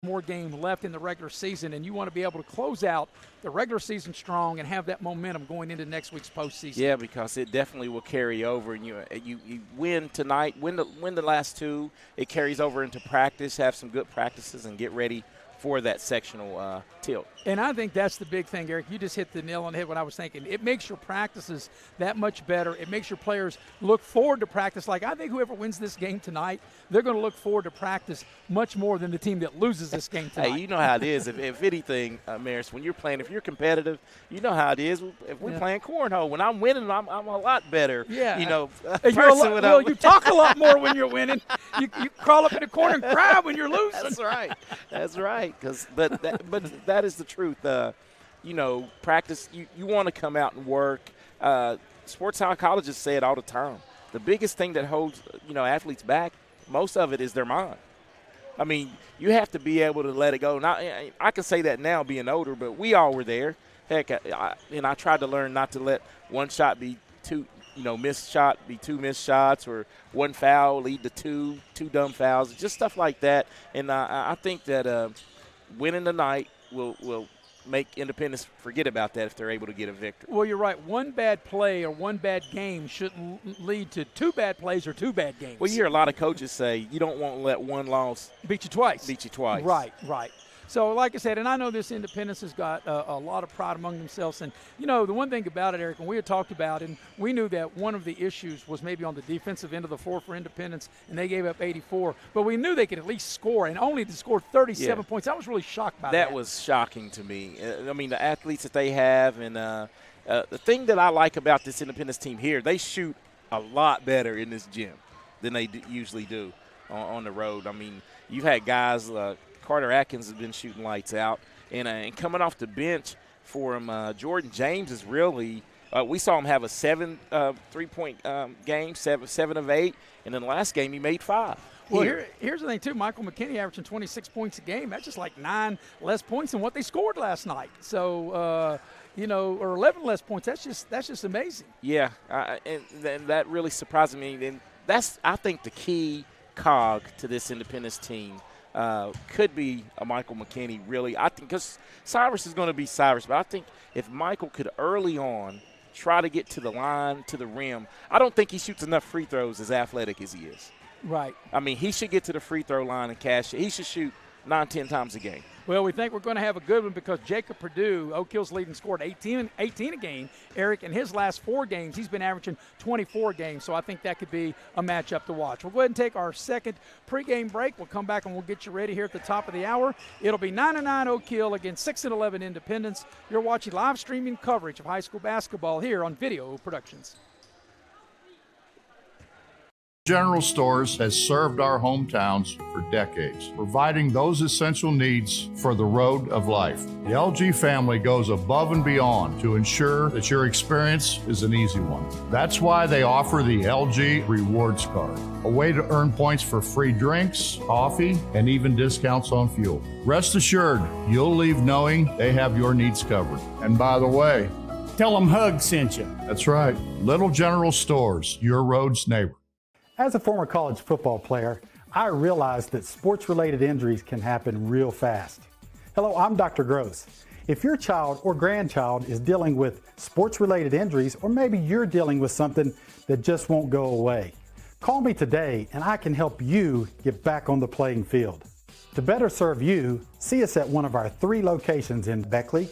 more game left in the regular season, and you want to be able to close out the regular season strong and have that momentum going into next week's postseason. Yeah, because it definitely will carry over. And you win tonight, win the last two. It carries over into practice. Have some good practices and get ready for that sectional tilt. And I think that's the big thing, Eric. You just hit the nail on the head when I was thinking. It makes your practices that much better. It makes your players look forward to practice. Like, I think whoever wins this game tonight, they're going to look forward to practice much more than the team that loses this game tonight. Hey, you know how it is. If anything, Maris, when you're playing, if you're competitive, you know how it is. If we're playing cornhole, when I'm winning, I'm a lot better. Yeah. You know, you talk a lot more when you're winning. You crawl up in the corner and cry when you're losing. That's right. That's right. But that is the truth. Practice, you want to come out and work. Sports psychologists say it all the time. The biggest thing that holds, athletes back, most of it is their mind. I mean, you have to be able to let it go. Now, I can say that now being older, but we all were there. Heck, I tried to learn not to let one shot be two, missed shot be two missed shots, or one foul lead to two dumb fouls, just stuff like that. And I think that winning tonight will make Independence forget about that if they're able to get a victory. Well, you're right. One bad play or one bad game shouldn't lead to two bad plays or two bad games. Well, you hear a lot of coaches say you don't want to let one loss beat you twice. Right. So, like I said, and I know this Independence has got a lot of pride among themselves. And, the one thing about it, Eric, and we had talked about, and we knew that one of the issues was maybe on the defensive end of the floor for Independence, and they gave up 84. But we knew they could at least score, and only to score 37 points. I was really shocked by that. That was shocking to me. I mean, the athletes that they have, and the thing that I like about this Independence team here, they shoot a lot better in this gym than they usually do on the road. I mean, you've had guys Carter Atkins has been shooting lights out. And coming off the bench for him, Jordan James is really we saw him have a 7 3-point game, 7 of 8. And in the last game, he made 5. Well, here's the thing, too. Michael McKinney averaging 26 points a game. That's just like 9 less points than what they scored last night. So, or 11 less points. That's just amazing. Yeah, and that really surprised me. And that's, I think, the key cog to this Independence team. Could be a Michael McKinney, really. I think because Cyrus is going to be Cyrus, but I think if Michael could early on try to get to the line, to the rim, I don't think he shoots enough free throws as athletic as he is. Right. I mean, he should get to the free throw line and cash it. He should shoot 9-10 times a game. Well, we think we're going to have a good one because Jacob Purdue, Oak Hill's leading, scored 18 a game. Eric, in his last 4 games, he's been averaging 24 games, so I think that could be a matchup to watch. We'll go ahead and take our second pregame break. We'll come back and we'll get you ready here at the top of the hour. It'll be 9-9 Oak Hill against 6-11 Independence. You're watching live streaming coverage of high school basketball here on Video Productions. General Stores has served our hometowns for decades, providing those essential needs for the road of life. The LG family goes above and beyond to ensure that your experience is an easy one. That's why they offer the LG Rewards Card, a way to earn points for free drinks, coffee, and even discounts on fuel. Rest assured, you'll leave knowing they have your needs covered. And by the way, tell them Hug sent you. That's right. Little General Stores, your road's neighbor. As a former college football player, I realized that sports-related injuries can happen real fast. Hello, I'm Dr. Gross. If your child or grandchild is dealing with sports-related injuries, or maybe you're dealing with something that just won't go away, call me today and I can help you get back on the playing field. To better serve you, see us at one of our 3 locations in Beckley,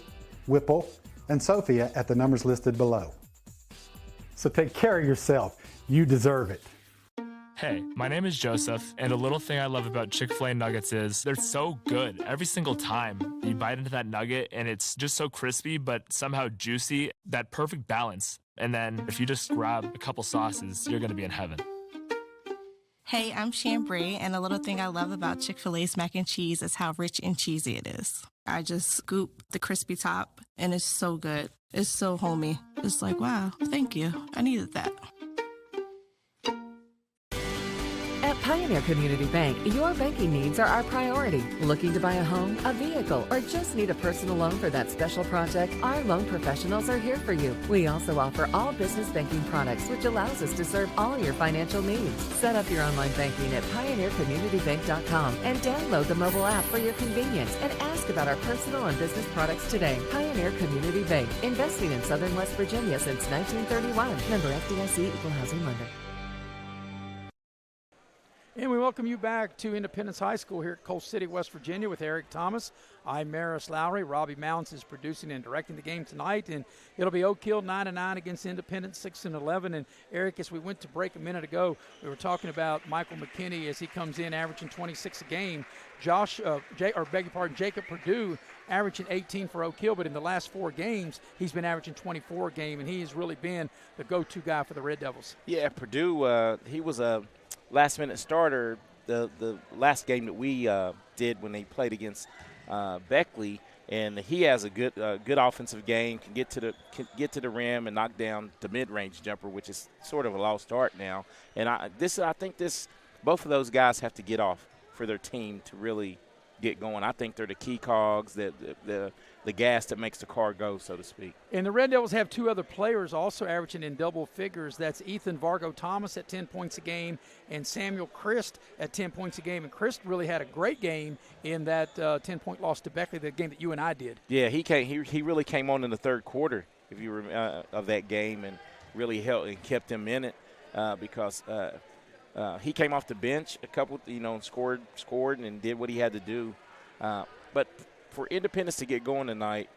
Whipple, and Sophia at the numbers listed below. So take care of yourself. You deserve it. Hey, my name is Joseph, and a little thing I love about Chick-fil-A nuggets is they're so good every single time. You bite into that nugget, and it's just so crispy, but somehow juicy, that perfect balance. And then if you just grab a couple sauces, you're going to be in heaven. Hey, I'm Chambray, and a little thing I love about Chick-fil-A's mac and cheese is how rich and cheesy it is. I just scoop the crispy top, and it's so good. It's so homey. It's like, wow, thank you. I needed that. Pioneer Community Bank, your banking needs are our priority. Looking to buy a home, a vehicle, or just need a personal loan for that special project? Our loan professionals are here for you. We also offer all business banking products, which allows us to serve all your financial needs. Set up your online banking at pioneercommunitybank.com and download the mobile app for your convenience and ask about our personal and business products today. Pioneer Community Bank, investing in Southern West Virginia since 1931. Member FDIC, Equal Housing Lender. And we welcome you back to Independence High School here at Coal City, West Virginia with Eric Thomas. I'm Maris Lowry. Robbie Mounts is producing and directing the game tonight. And it'll be Oak Hill 9-9 against Independence 6-11. And Eric, as we went to break a minute ago, we were talking about Michael McKinney as he comes in averaging 26 a game. Jacob Purdue averaging 18 for Oak Hill, but in the last 4 games, he's been averaging 24 a game, and he has really been the go-to guy for the Red Devils. Yeah, Purdue, he was a last-minute starter the last game that we did when they played against Beckley, and he has a good offensive game, can get to the rim and knock down the mid-range jumper, which is sort of a lost art now. And I think both of those guys have to get off for their team to really get going. I think they're the key cogs, the gas that makes the car go, so to speak. And the Red Devils have 2 other players also averaging in double figures. That's Ethan Vargo-Thomas at 10 points a game and Samuel Christ at 10 points a game. And Christ really had a great game in that 10-point loss to Beckley, the game that you and I did. Yeah, he really came on in the third quarter if you of that game and really helped and kept him in it because he came off the bench a couple, scored and did what he had to do. But for Independence to get going tonight,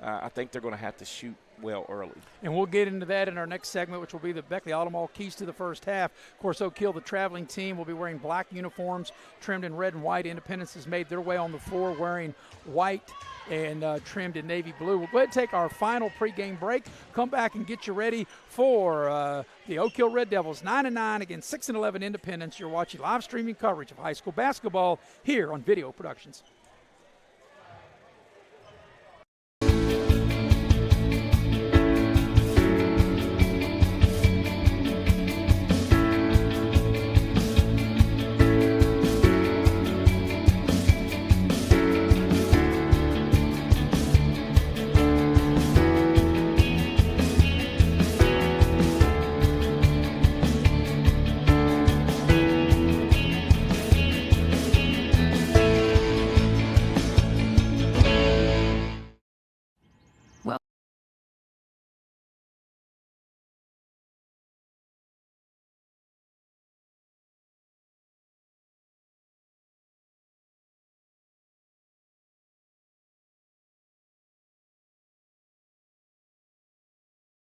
I think they're going to have to shoot well early. And we'll get into that in our next segment, which will be the Beckley Automall keys to the first half. Of course, Oak Hill, the traveling team, will be wearing black uniforms trimmed in red and white. Independence has made their way on the floor wearing white and trimmed in navy blue. We'll go ahead and take our final pregame break. Come back and get you ready for the Oak Hill Red Devils 9-9 against 6-11 Independence. You're watching live streaming coverage of high school basketball here on Video Productions.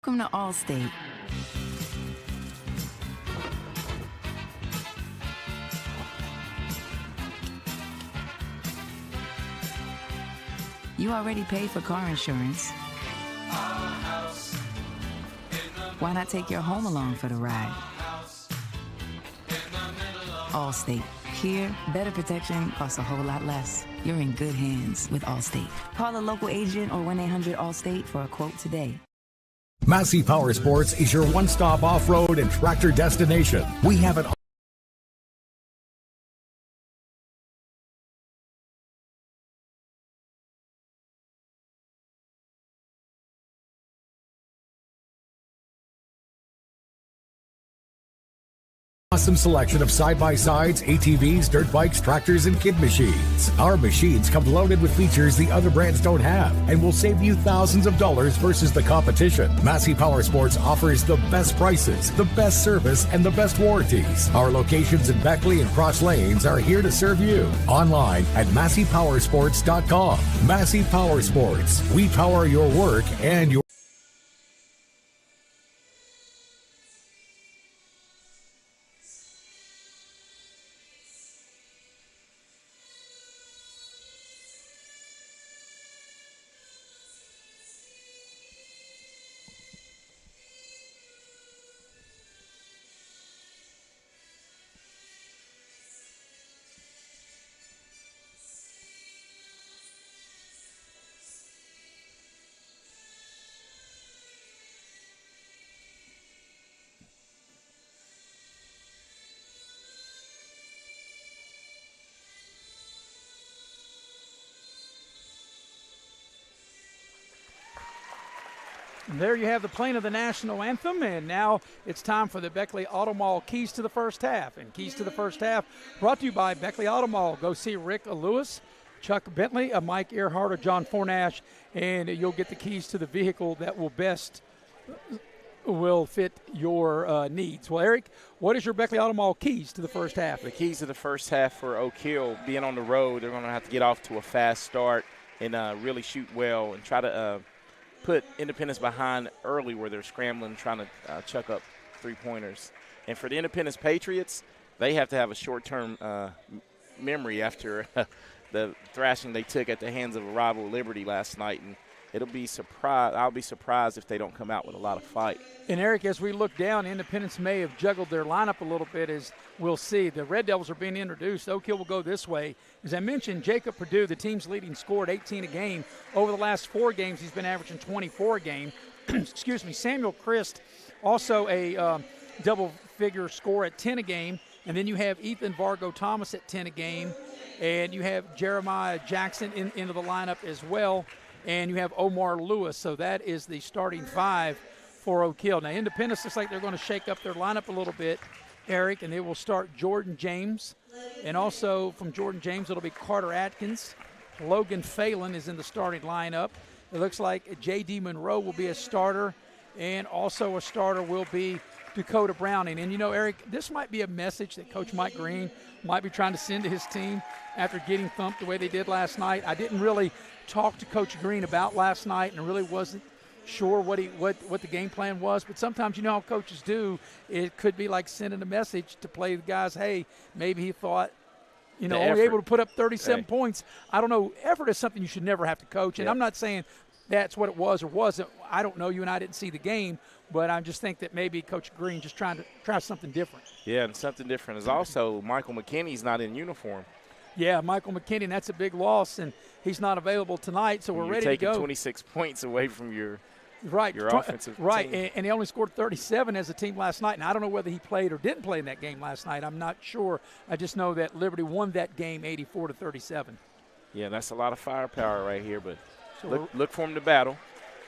Welcome to Allstate. You already paid for car insurance. Why not take your home along for the ride? Allstate. Here, better protection costs a whole lot less. You're in good hands with Allstate. Call a local agent or 1-800-ALLSTATE for a quote today. Massey Power Sports is your one-stop off-road and tractor destination. We have it awesome selection of side-by-sides, ATVs, dirt bikes, tractors, and kid machines. Our machines come loaded with features the other brands don't have and will save you thousands of dollars versus the competition. Massey Power Sports offers the best prices, the best service, and the best warranties. Our locations in Beckley and Cross Lanes are here to serve you. Online at MasseyPowersports.com. Massey Power Sports. We power your work and your And there you have the playing of the national anthem, and now it's time for the Beckley Auto Mall Keys to the First Half. And Keys to the First Half brought to you by Beckley Auto Mall. Go see Rick Lewis, Chuck Bentley, Mike Earhart, or John Fornash, and you'll get the keys to the vehicle that will fit your needs. Well, Eric, what is your Beckley Auto Mall keys to the first half? The keys to the first half for Oak Hill, being on the road, they're going to have to get off to a fast start and really shoot well and try to put Independence behind early where they're scrambling, trying to chuck up three-pointers. And for the Independence Patriots, they have to have a short-term memory after the thrashing they took at the hands of a rival Liberty last night. And I'll be surprised if they don't come out with a lot of fight. And, Eric, as we look down, Independence may have juggled their lineup a little bit, as we'll see. The Red Devils are being introduced. Oak Hill will go this way. As I mentioned, Jacob Perdue, the team's leading scorer at 18 a game. Over the last 4 games, he's been averaging 24 a game. Excuse me. Samuel Christ, also a double-figure score at 10 a game. And then you have Ethan Vargo Thomas at 10 a game. And you have Jeremiah Jackson into the lineup as well. And you have Omar Lewis. So that is the starting 5 for Oak Hill. Now, Independence looks like they're going to shake up their lineup a little bit, Eric, and they will start Jordan James. And also from Jordan James, it'll be Carter Atkins. Logan Phelan is in the starting lineup. It looks like J.D. Monroe will be a starter, and also a starter will be Dakota Browning. And, Eric, this might be a message that Coach Mike Green might be trying to send to his team after getting thumped the way they did last night. I didn't really talk to Coach Green about last night and really wasn't sure what the game plan was. But sometimes, how coaches do, it could be like sending a message to play the guys, hey, maybe he thought, only able to put up 37 points. I don't know. Effort is something you should never have to coach. And I'm not saying that's what it was or wasn't. I don't know. You and I didn't see the game. But I just think that maybe Coach Green just trying to try something different. Yeah, and something different is also Michael McKinney's not in uniform. Yeah, Michael McKinney, that's a big loss, and he's not available tonight, so we're ready to go. You're taking 26 points away from your offensive team. Right, and he only scored 37 as a team last night, and I don't know whether he played or didn't play in that game last night. I'm not sure. I just know that Liberty won that game 84-37. Yeah, that's a lot of firepower right here, but so look for him to battle.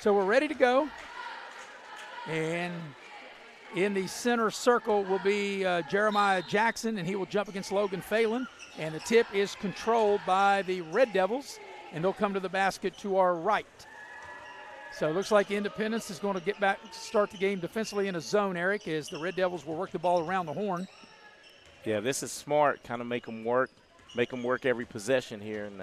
So we're ready to go. And in the center circle will be Jeremiah Jackson, and he will jump against Logan Phelan. And the tip is controlled by the Red Devils, and they'll come to the basket to our right. So it looks like Independence is going to get back, start the game defensively in a zone, Eric, as the Red Devils will work the ball around the horn. Yeah, this is smart, kind of make them work every possession here. And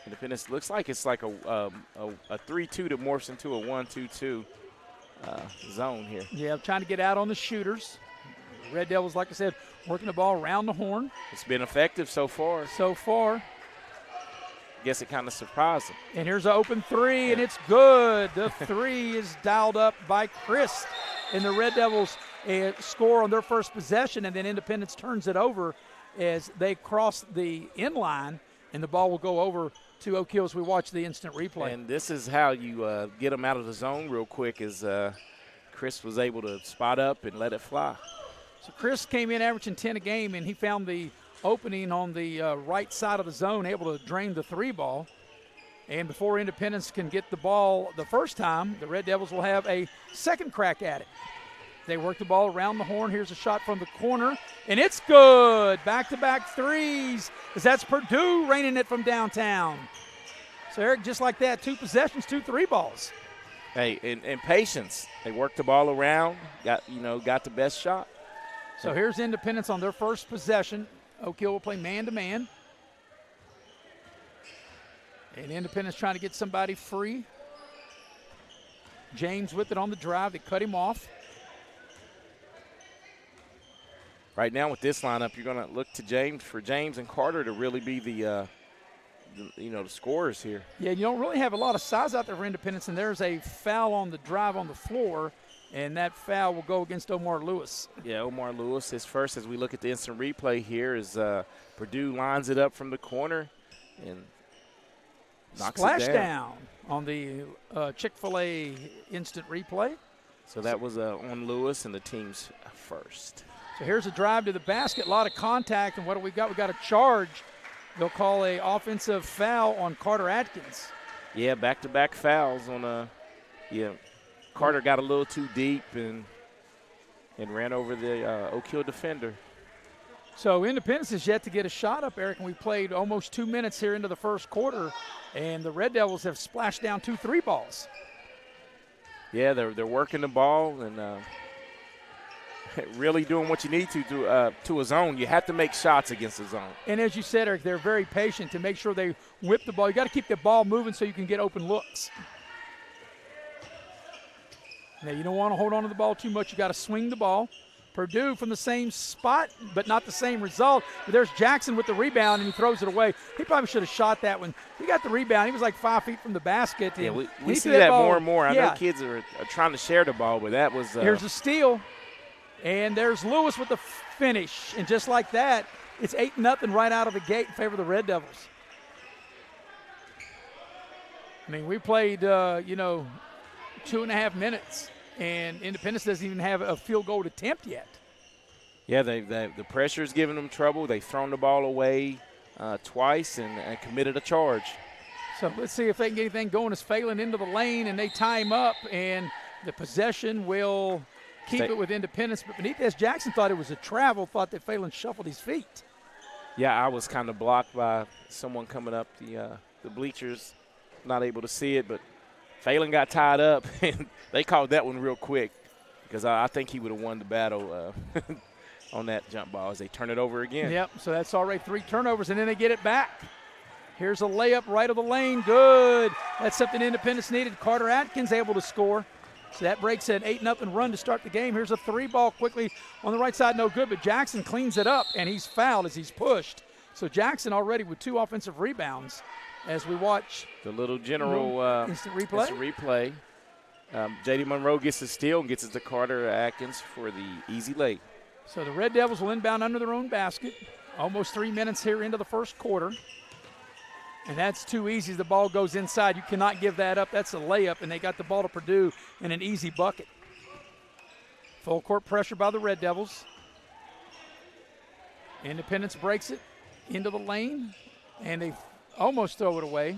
Independence looks like it's like a 3-2 that morphs into a 1-2-2. Zone here. Yeah, trying to get out on the shooters. Red Devils, like I said, working the ball around the horn. It's been effective so far. Guess it kind of surprised them. And here's an open three, and it's good. The three is dialed up by Chris. And the Red Devils score on their first possession, and then Independence turns it over as they cross the end line, and the ball will go over to Oak Hill as we watch the instant replay. And this is how you get them out of the zone real quick, as Chris was able to spot up and let it fly. So Chris came in averaging 10 a game, and he found the opening on the right side of the zone, able to drain the 3 ball. And before Independence can get the ball the first time, the Red Devils will have a second crack at it. They work the ball around the horn. Here's a shot from the corner, and it's good. Back-to-back threes, as that's Perdue raining it from downtown. So, Eric, just like that, 2 possessions, 2 3 balls. Hey, and patience. They worked the ball around, got the best shot. So here's Independence on their first possession. Oak Hill will play man-to-man. And Independence trying to get somebody free. James with it on the drive. They cut him off. Right now with this lineup, you're going to look to James and Carter to really be the scorers here. Yeah, you don't really have a lot of size out there for Independence, and there's a foul on the drive on the floor, and that foul will go against Omar Lewis. Yeah, Omar Lewis, his first, as we look at the instant replay here, is Perdue lines it up from the corner and knocks it down. Splashdown on the Chick-fil-A instant replay. So that was on Lewis and the team's first. So here's a drive to the basket, a lot of contact, and what do we got? We got a charge. They'll call a offensive foul on Carter Atkins. Yeah, back-to-back fouls on Carter got a little too deep and ran over the Oak Hill defender. So Independence is yet to get a shot up, Eric, and we played almost 2 minutes here into the first quarter, and the Red Devils have splashed down 2 3 balls. Yeah, they're working the ball and really doing what you need to a zone. You have to make shots against a zone. And as you said, Eric, they're very patient to make sure they whip the ball. You got to keep the ball moving so you can get open looks. Now, you don't want to hold on to the ball too much. You got to swing the ball. Purdue from the same spot, but not the same result. But there's Jackson with the rebound, and he throws it away. He probably should have shot that one. He got the rebound. He was like 5 feet from the basket. Yeah, we see that more and more. I know kids are trying to share the ball, but that was here's a steal. And there's Lewis with the finish. And just like that, it's 8-0 right out of the gate in favor of the Red Devils. I mean, we played, 2.5 minutes. And Independence doesn't even have a field goal attempt yet. Yeah, the pressure's giving them trouble. They've thrown the ball away twice and committed a charge. So let's see if they can get anything going. As Phelan into the lane, and they tie him up, and the possession will keep it with Independence. But Benitez Jackson thought it was a travel, thought that Phelan shuffled his feet. Yeah, I was kind of blocked by someone coming up the bleachers, not able to see it, but Phelan got tied up, and they called that one real quick because I think he would have won the battle on that jump ball as they turn it over again. Yep, so that's already 3 turnovers, and then they get it back. Here's a layup right of the lane. Good. That's something Independence needed. Carter Atkins able to score. So that breaks an 8-0 run to start the game. Here's a 3-ball quickly on the right side, no good, but Jackson cleans it up, and he's fouled as he's pushed. So Jackson already with 2 offensive rebounds. As we watch the little general instant replay. J.D. Monroe gets the steal and gets it to Carter Atkins for the easy lay. So the Red Devils will inbound under their own basket. Almost 3 minutes here into the first quarter. And that's too easy. The ball goes inside. You cannot give that up. That's a layup, and they got the ball to Purdue in an easy bucket. Full court pressure by the Red Devils. Independence breaks it into the lane, and they almost throw it away.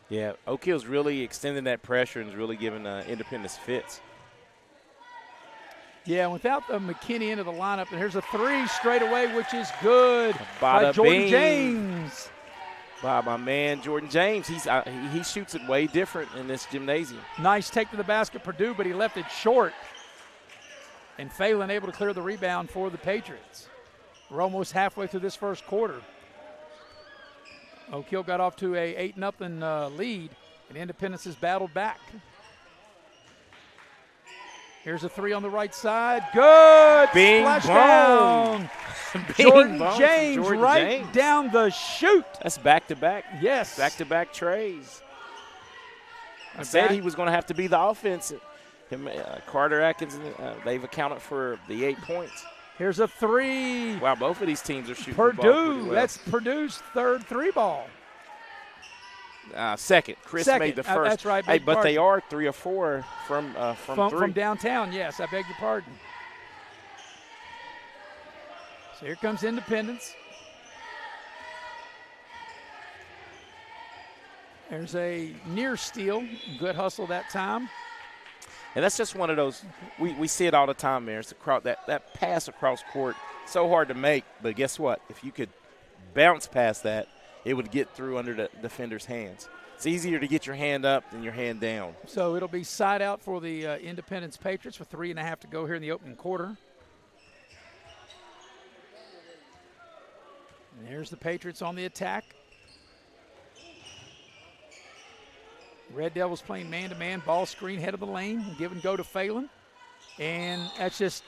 Yeah, Oak Hill's really extending that pressure and is really giving Independence fits. Yeah, without McKinney into the lineup, and here's a 3 straight away, which is good by Jordan bing. James. By my man Jordan James. He shoots it way different in this gymnasium. Nice take to the basket, Purdue, but he left it short. And Phelan able to clear the rebound for the Patriots. We're almost halfway through this first quarter. Oak Hill got off to a 8-0 lead, and Independence has battled back. Here's a 3 on the right side. Good. Bing splash bong. down. Jordan James right down the chute. That's back-to-back. Yes. Back-to-back trays. I said he was going to have to be the offense. Carter Atkins, they've accounted for the 8 points. Here's a 3. Wow, both of these teams are shooting Purdue, the ball pretty well. That's Purdue's 3rd 3-ball. Second. Chris made the first. That's right. Hey, but they are 3 or 4 from 3. From downtown, yes. I beg your pardon. So here comes Independence. There's a near steal. Good hustle that time. And that's just one of those, we see it all the time, man. It's that pass across court, so hard to make. But guess what? If you could bounce past that, it would get through under the defender's hands. It's easier to get your hand up than your hand down. So it'll be side out for the Independence Patriots with 3.5 to go here in the opening quarter. And there's the Patriots on the attack. Red Devils playing man-to-man, ball screen, head of the lane, give and go to Phelan. And that's just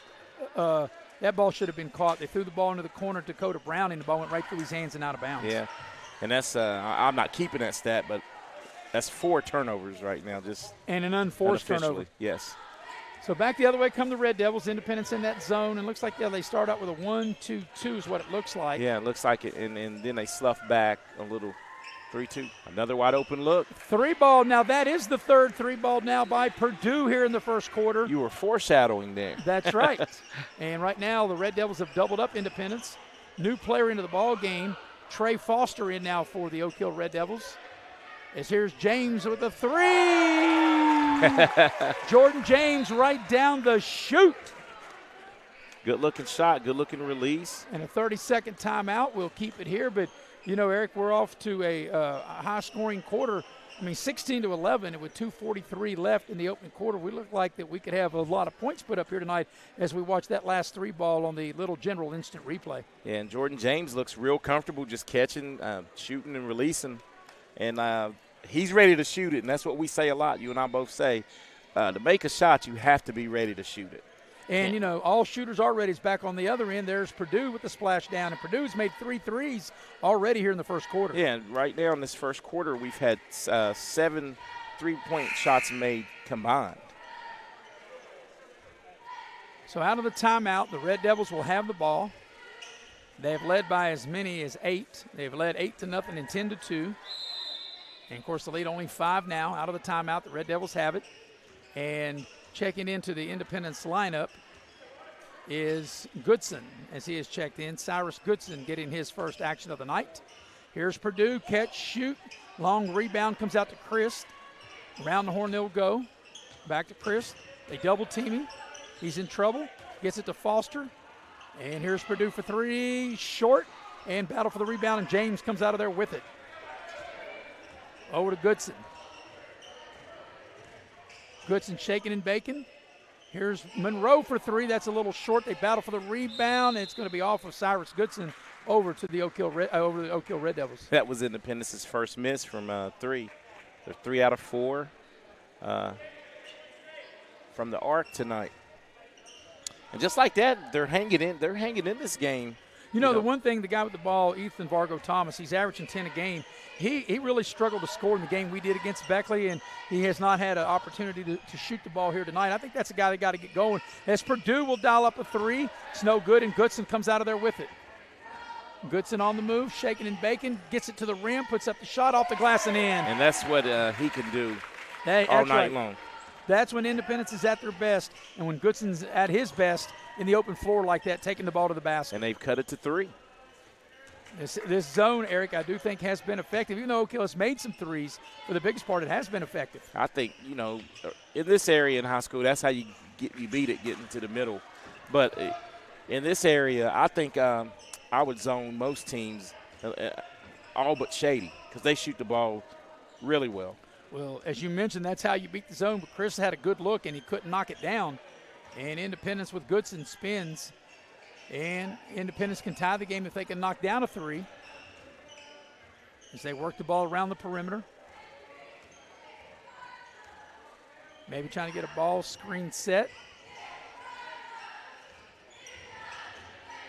that ball should have been caught. They threw the ball into the corner to Dakota Brown, and the ball went right through his hands and out of bounds. Yeah, and that's I'm not keeping that stat, but that's 4 turnovers right now. And an unforced turnover. Yes. So back the other way come the Red Devils. Independence in that zone. And looks like they start out with a 1-2-2 is what it looks like. Yeah, it looks like it. And then they slough back a little 3-2. Another wide open look. 3-ball. Now that is the 3rd 3-ball now by Purdue here in the first quarter. You were foreshadowing there. That's right. And right now the Red Devils have doubled up Independence. New player into the ball game. Trey Foster in now for the Oak Hill Red Devils. As here's James with a 3. Jordan James right down the chute. Good-looking shot, good-looking release. And a 30-second timeout. We'll keep it here. But, you know, Eric, we're off to a high-scoring quarter. I mean, 16-11, and with 2:43 left in the opening quarter, we look like that we could have a lot of points put up here tonight as we watch that last three ball on the Little General instant replay. Yeah, and Jordan James looks real comfortable just catching, shooting and releasing. And he's ready to shoot it, and that's what we say a lot. You and I both say, to make a shot, you have to be ready to shoot it. And, you know, all shooters are ready. It's back on the other end. There's Purdue with the splash down, and Purdue's made 3 threes already here in the first quarter. Yeah, and right now in this first quarter, we've had 7 3-point shots made combined. So out of the timeout, the Red Devils will have the ball. They have led by as many as 8. They've led 8-0 and 10-2. And, of course, the lead only 5 now. Out of the timeout, the Red Devils have it. And checking into the Independence lineup is Goodson as he has checked in. Cyrus Goodson getting his first action of the night. Here's Purdue, catch, shoot. Long rebound comes out to Christ. Around the horn they'll go. Back to Christ. They double team him. He's in trouble. Gets it to Foster. And here's Purdue for 3. Short. And battle for the rebound, and James comes out of there with it. Over to Goodson. Goodson shaking and baking. Here's Monroe for 3. That's a little short. They battle for the rebound, and it's going to be off of Cyrus Goodson over to the Oak Hill Red Devils. That was Independence's first miss from 3. They're 3 out of 4 from the arc tonight. And just like that, they're hanging in. They're hanging in this game. You know, the one thing, the guy with the ball, Ethan Vargo Thomas, he's averaging 10 a game. He really struggled to score in the game we did against Beckley, and he has not had an opportunity to shoot the ball here tonight. I think that's a guy that got to get going. As Purdue will dial up a 3, it's no good, and Goodson comes out of there with it. Goodson on the move, shaking and baking, gets it to the rim, puts up the shot off the glass and in. And that's what he can do all night long. That's when Independence is at their best, and when Goodson's at his best in the open floor like that, taking the ball to the basket. And they've cut it to 3. This zone, Eric, I do think has been effective. Even though Oak Hill has made some threes, for the biggest part, it has been effective. I think, you know, in this area in high school, that's how you beat it, getting to the middle. But in this area, I think I would zone most teams, all but Shady, because they shoot the ball really well. Well, as you mentioned, that's how you beat the zone, but Chris had a good look, and he couldn't knock it down. And Independence with Goodson spins. And Independence can tie the game if they can knock down a 3 as they work the ball around the perimeter. Maybe trying to get a ball screen set.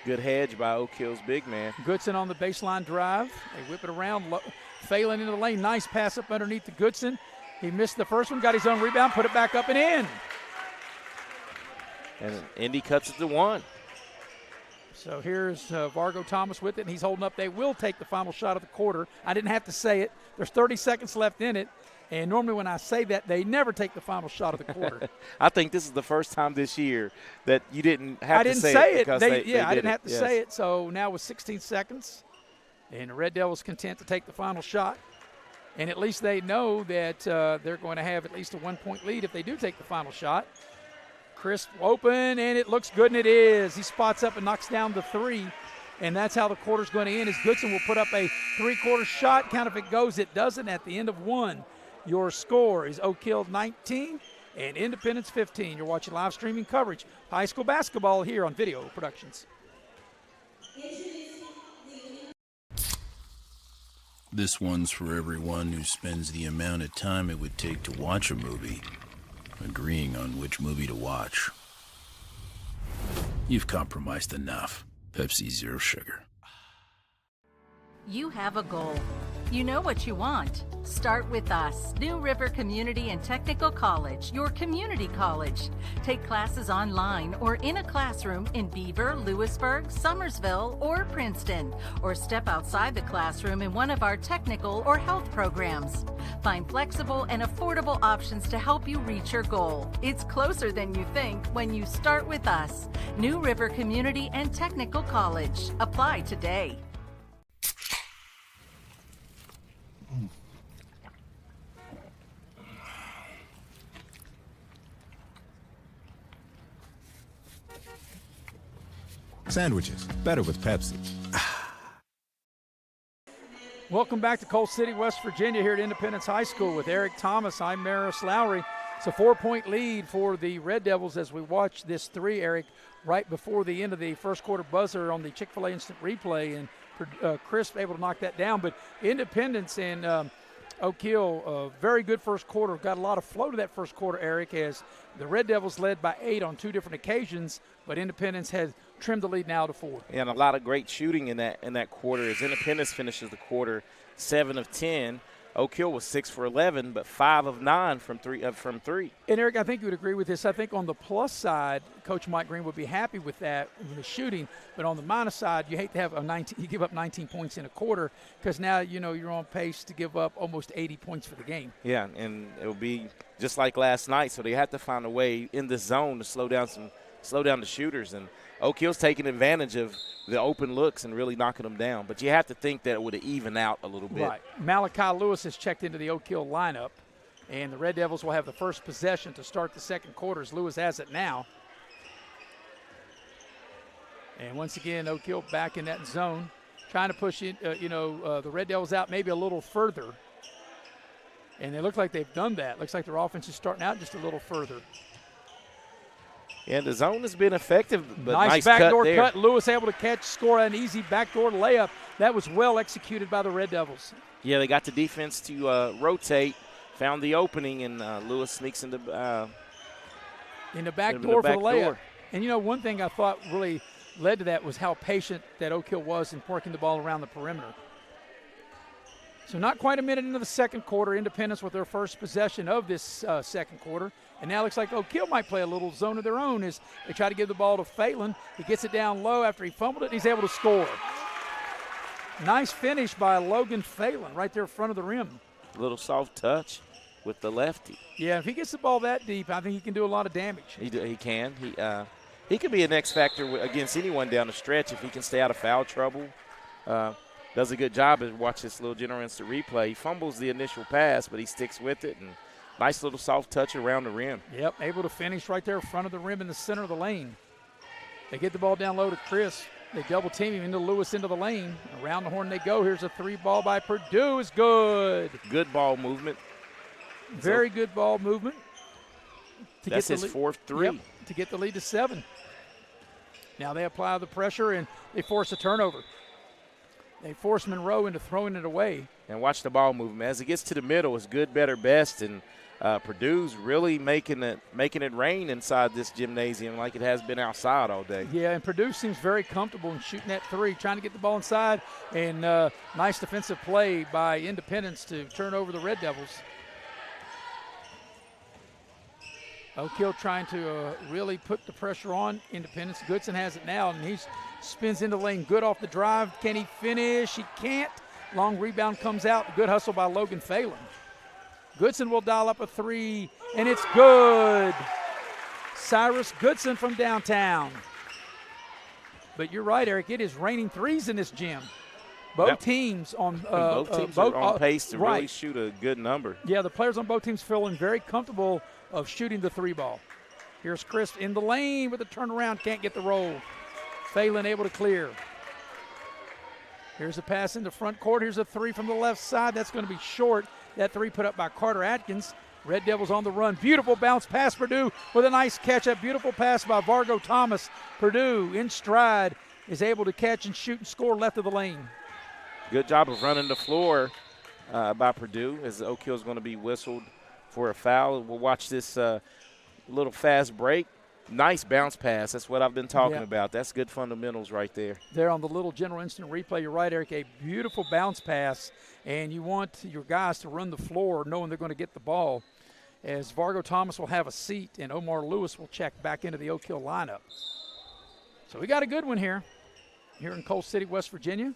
Good hedge by Oak Hill's big man. Goodson on the baseline drive. They whip it around, failing into the lane. Nice pass up underneath to Goodson. He missed the first one, got his own rebound, put it back up and in. And Indy cuts it to 1. So here's Vargo Thomas with it, and he's holding up. They will take the final shot of the quarter. I didn't have to say it. There's 30 seconds left in it, and normally when I say that, they never take the final shot of the quarter. I think this is the first time this year that you didn't have to say it. I Because didn't say it. they I didn't have to yes. say it. So now with 16 seconds, and the Red Devils content to take the final shot. And at least they know that they're going to have at least a 1-point lead if they do take the final shot. Chris open, and it looks good, and it is. He spots up and knocks down the 3, and that's how the quarter's going to end, as Goodson will put up a 3-quarter shot. Count if it goes, it doesn't. At the end of 1, your score is Oak Hill 19 and Independence 15. You're watching live streaming coverage of high school basketball here on Video Productions. This one's for everyone who spends the amount of time it would take to watch a movie agreeing on which movie to watch. You've compromised enough. Pepsi Zero Sugar. You have a goal. You know what you want. Start with us, New River Community and Technical College, your community college. Take classes online or in a classroom in Beaver, Lewisburg, Summersville, or Princeton, or step outside the classroom in one of our technical or health programs. Find flexible and affordable options to help you reach your goal. It's closer than you think when you start with us, New River Community and Technical College. Apply today. Sandwiches, better with Pepsi. Welcome back to Coal City, West Virginia, here at Independence High School with Eric Thomas. I'm Maris Lowry. It's a 4-point lead for the Red Devils as we watch this three, Eric, right before the end of the first quarter buzzer on the Chick-fil-A instant replay, and Crisp able to knock that down. But Independence and Oak Hill, very good first quarter. Got a lot of flow to that first quarter, Eric, as the Red Devils led by 8 on 2 different occasions, but Independence has trimmed the lead now to 4. And a lot of great shooting in that quarter as Independence finishes the quarter 7 of 10. Oak Hill was 6 for 11, but 5 of 9 from three. And Eric, I think you would agree with this. I think on the plus side, Coach Mike Green would be happy with that, with the shooting. But on the minus side, you hate to have you give up 19 points in a quarter, because now you're on pace to give up almost 80 points for the game. Yeah, and it will be just like last night. So they have to find a way in the zone to slow down the shooters. And Oak Hill's taking advantage of the open looks and really knocking them down. But you have to think that it would have evened out a little bit. Right. Malachi Lewis has checked into the Oak Hill lineup, and the Red Devils will have the first possession to start the second quarter as Lewis has it now. And once again, Oak Hill back in that zone, trying to push the Red Devils out maybe a little further. And they look like they've done that. Looks like their offense is starting out just a little further. Yeah, the zone has been effective, but nice backdoor cut. Lewis able to catch, score an easy backdoor layup. That was well executed by the Red Devils. Yeah, they got the defense to rotate, found the opening, and Lewis sneaks in the backdoor for the layup. And, one thing I thought really led to that was how patient that Oak Hill was in working the ball around the perimeter. So not quite a minute into the second quarter, Independence with their first possession of this second quarter. And now it looks like Oak Hill might play a little zone of their own as they try to give the ball to Phelan. He gets it down low after he fumbled it, and he's able to score. Nice finish by Logan Phelan right there in front of the rim. A little soft touch with the lefty. Yeah, if he gets the ball that deep, I think he can do a lot of damage. He can. He could be an X factor against anyone down the stretch if he can stay out of foul trouble. Does a good job. Watch this little general instant replay. He fumbles the initial pass, but he sticks with it, and nice little soft touch around the rim. Yep, able to finish right there in front of the rim in the center of the lane. They get the ball down low to Chris. They double team him into Lewis into the lane. Around the horn they go. Here's a 3 ball by Purdue. Is good. Good ball movement. Very good ball movement. That's his fourth 3. Yep, to get the lead to 7. Now they apply the pressure, and they force a turnover. They force Monroe into throwing it away. And watch the ball movement. As it gets to the middle, it's good, better, best. And Purdue's really making it rain inside this gymnasium like it has been outside all day. Yeah, and Purdue seems very comfortable in shooting that 3, trying to get the ball inside. And nice defensive play by Independence to turn over the Red Devils. Oak Hill trying to really put the pressure on Independence. Goodson has it now, and he spins into the lane. Good off the drive. Can he finish? He can't. Long rebound comes out. Good hustle by Logan Phelan. Goodson will dial up a 3, and it's good. Cyrus Goodson from downtown. But you're right, Eric. It is raining 3s in this gym. Both teams on are on pace to really shoot a good number. Yeah, the players on both teams feeling very comfortable of shooting the 3 ball. Here's Chris in the lane with a turnaround. Can't get the roll. Phelan able to clear. Here's a pass in the front court. Here's a 3 from the left side. That's going to be short. That 3 put up by Carter Atkins. Red Devils on the run. Beautiful bounce pass. Purdue with a nice catch. A beautiful pass by Vargo Thomas. Purdue in stride is able to catch and shoot and score left of the lane. Good job of running the floor by Purdue as Oak Hill is going to be whistled for a foul. We'll watch this little fast break. Nice bounce pass. That's what I've been talking about. That's good fundamentals right there. There on the little general instant replay, you're right, Eric, a beautiful bounce pass, and you want your guys to run the floor knowing they're going to get the ball, as Vargo Thomas will have a seat and Omar Lewis will check back into the Oak Hill lineup. So we got a good one here in Coal City, West Virginia.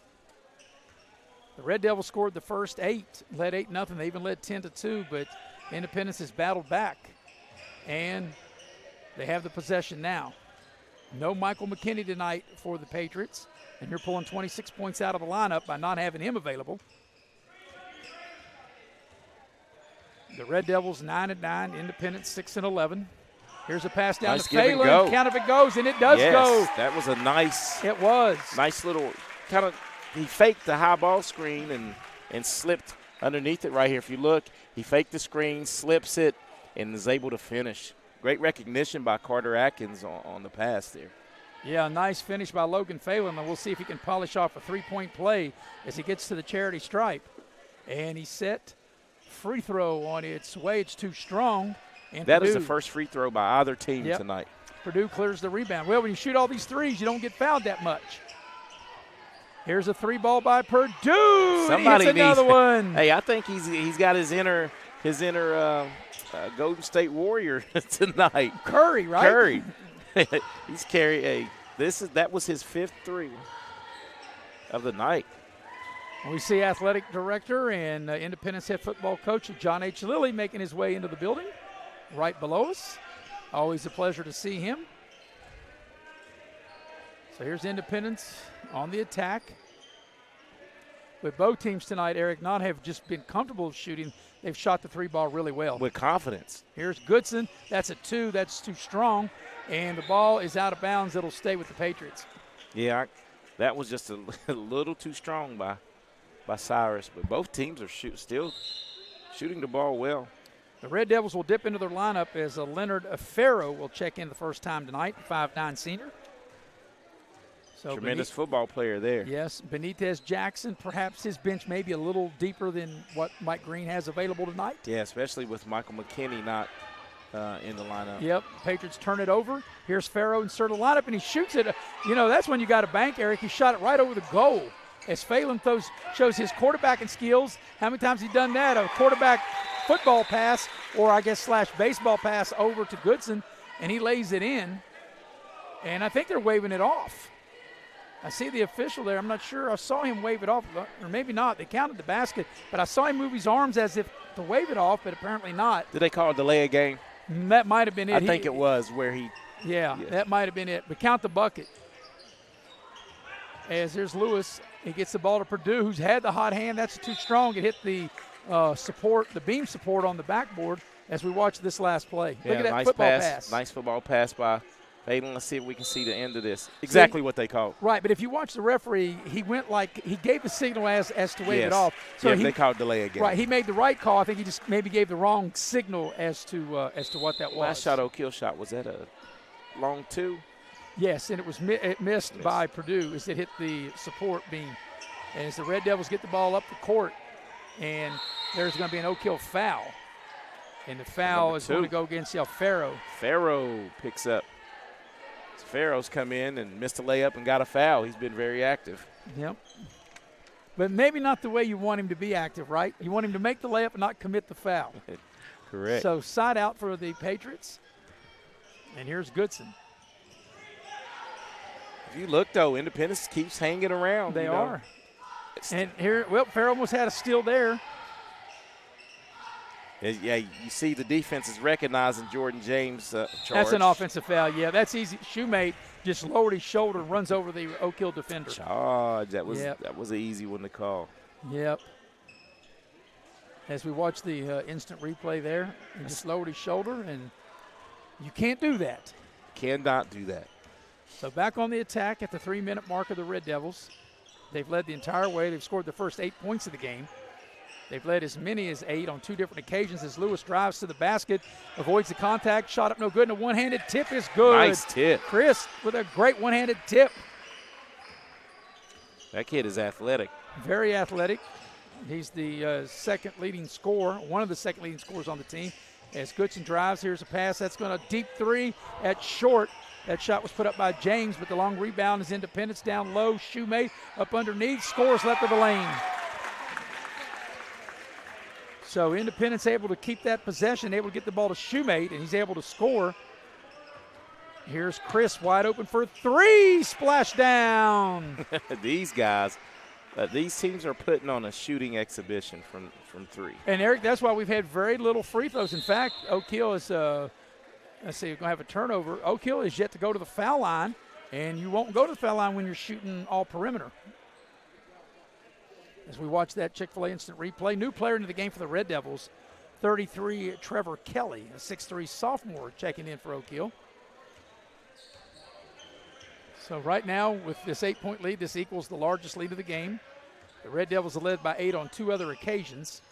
The Red Devils scored the first 8, led 8-0. They even led 10-2, but Independence has battled back, and they have the possession now. No Michael McKinney tonight for the Patriots, and you're pulling 26 points out of the lineup by not having him available. The Red Devils 9-9, Independence 6-11. Here's a pass down Nice to Phelan. Count if it goes, and it does go. That was a nice. It was. Nice little kind of. He faked the high ball screen and slipped underneath it right here. If you look, he faked the screen, slips it, and is able to finish. Great recognition by Carter Atkins on the pass there. Yeah, nice finish by Logan Phelan, and we'll see if he can polish off a three-point play as he gets to the charity stripe. And he's set. Free throw on its way. It's too strong. And That Purdue, is the first free throw by either team Yep. tonight. Purdue clears the rebound. Well, when you shoot all these threes, you don't get fouled that much. Here's a three ball by Purdue. Somebody he hits another one. Hey, I think he's got his inner Golden State Warrior tonight. Curry, right? Curry. He's carried that was his fifth three of the night. We see athletic director and Independence head football coach John H. Lilly making his way into the building right below us. Always a pleasure to see him. So here's Independence on the attack. With both teams tonight, Eric, not have just been comfortable shooting. They've shot the three ball really well. With confidence. Here's Goodson. That's a two. That's too strong. And the ball is out of bounds. It'll stay with the Patriots. Yeah, that was just a little too strong by Cyrus. But both teams are still shooting the ball well. The Red Devils will dip into their lineup as Leonard Farrow will check in the first time tonight, 5'9" senior. So Tremendous football player there. Yes, Benitez Jackson, perhaps his bench may be a little deeper than what Mike Green has available tonight. Yeah, especially with Michael McKinney not in the lineup. Yep, Patriots turn it over. Here's Farrow insert the lineup, and he shoots it. You know, that's when you got to bank, Eric. He shot it right over the goal. As Phelan shows his quarterbacking skills. How many times has he done that? A quarterback football pass, or I guess / baseball pass over to Goodson, and he lays it in. And I think they're waving it off. I see the official there. I'm not sure. I saw him wave it off, or maybe not. They counted the basket, but I saw him move his arms as if to wave it off, but apparently not. Did they call a delay of game? That might have been it. I think it was where he. Yeah, that might have been it. But count the bucket. As there's Lewis. He gets the ball to Purdue, who's had the hot hand. That's too strong. It hit the beam support on the backboard as we watch this last play. Look at that nice football pass. Nice football pass by Phelan. Let's see if we can see the end of this. Exactly what they called. Right, but if you watch the referee, he went he gave the signal as to wave it off. So they called delay again. Right, he made the right call. I think he just maybe gave the wrong signal as to what that was. Last shot, O'Kill shot, was that a long two? Yes, and it missed by Purdue as it hit the support beam. And as the Red Devils get the ball up the court, and there's going to be an O'Kill foul. And the foul is going to go against Farrow. Farrow picks up. Farrow's come in and missed a layup and got a foul. He's been very active. Yep. But maybe not the way you want him to be active, right? You want him to make the layup and not commit the foul. Correct. So side out for the Patriots. And here's Goodson. If you look, though, Independence keeps hanging around. They are. And here, Farrow almost had a steal there. Yeah, you see the defense is recognizing Jordan James' charge. That's an offensive foul, yeah. That's easy. Shoemate just lowered his shoulder and runs over the O'Kill defender. Charge. That was an easy one to call. Yep. As we watch the instant replay there, he just lowered his shoulder, and you can't do that. Cannot do that. So back on the attack at the 3-minute mark of the Red Devils. They've led the entire way. They've scored the first 8 points of the game. They've led as many as 8 on 2 different occasions as Lewis drives to the basket, avoids the contact, shot up no good, and a one-handed tip is good. Nice tip. Chris with a great one-handed tip. That kid is athletic. Very athletic. He's the second leading scorer, one of the second leading scorers on the team. As Goodson drives, here's a pass. That's going to deep three at short. That shot was put up by James, but the long rebound is Independence down low. Shoemate up underneath, scores left of the lane. So Independence able to keep that possession, able to get the ball to Shoemate, and he's able to score. Here's Chris wide open for 3, splash down. These guys, these teams are putting on a shooting exhibition from 3. And Eric, that's why we've had very little free throws. In fact, O'Kill is let's see, we're going to have a turnover. O'Kill is yet to go to the foul line, and you won't go to the foul line when you're shooting all perimeter. As we watch that Chick-fil-A instant replay, new player into the game for the Red Devils, 33, Trevor Kelly, a 6'3 sophomore, checking in for Oak Hill. So right now, with this 8-point lead, this equals the largest lead of the game. The Red Devils are led by 8 on 2 other occasions.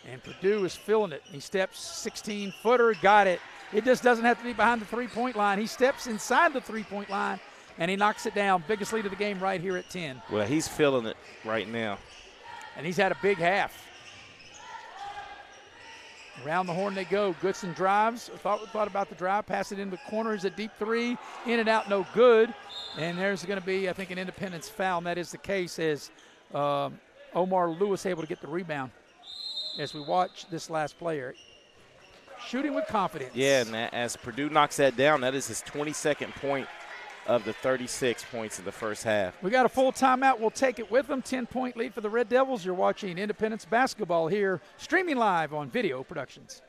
And Purdue is feeling it. He steps 16-footer, got it. It just doesn't have to be behind the three-point line. He steps inside the three-point line, and he knocks it down. Biggest lead of the game right here at 10. Well, he's feeling it right now. And he's had a big half. Around the horn they go. Goodson drives. Thought about the drive. Pass it into the corner. Is a deep three. In and out, no good. And there's going to be, I think, an Independence foul. And that is the case as Omar Lewis able to get the rebound. As we watch this last player. Shooting with confidence. Yeah, and as Purdue knocks that down, that is his 22nd point of the 36 points in the first half. We got a full timeout. We'll take it with them. 10-point lead for the Red Devils. You're watching Independence basketball here, streaming live on Video Productions.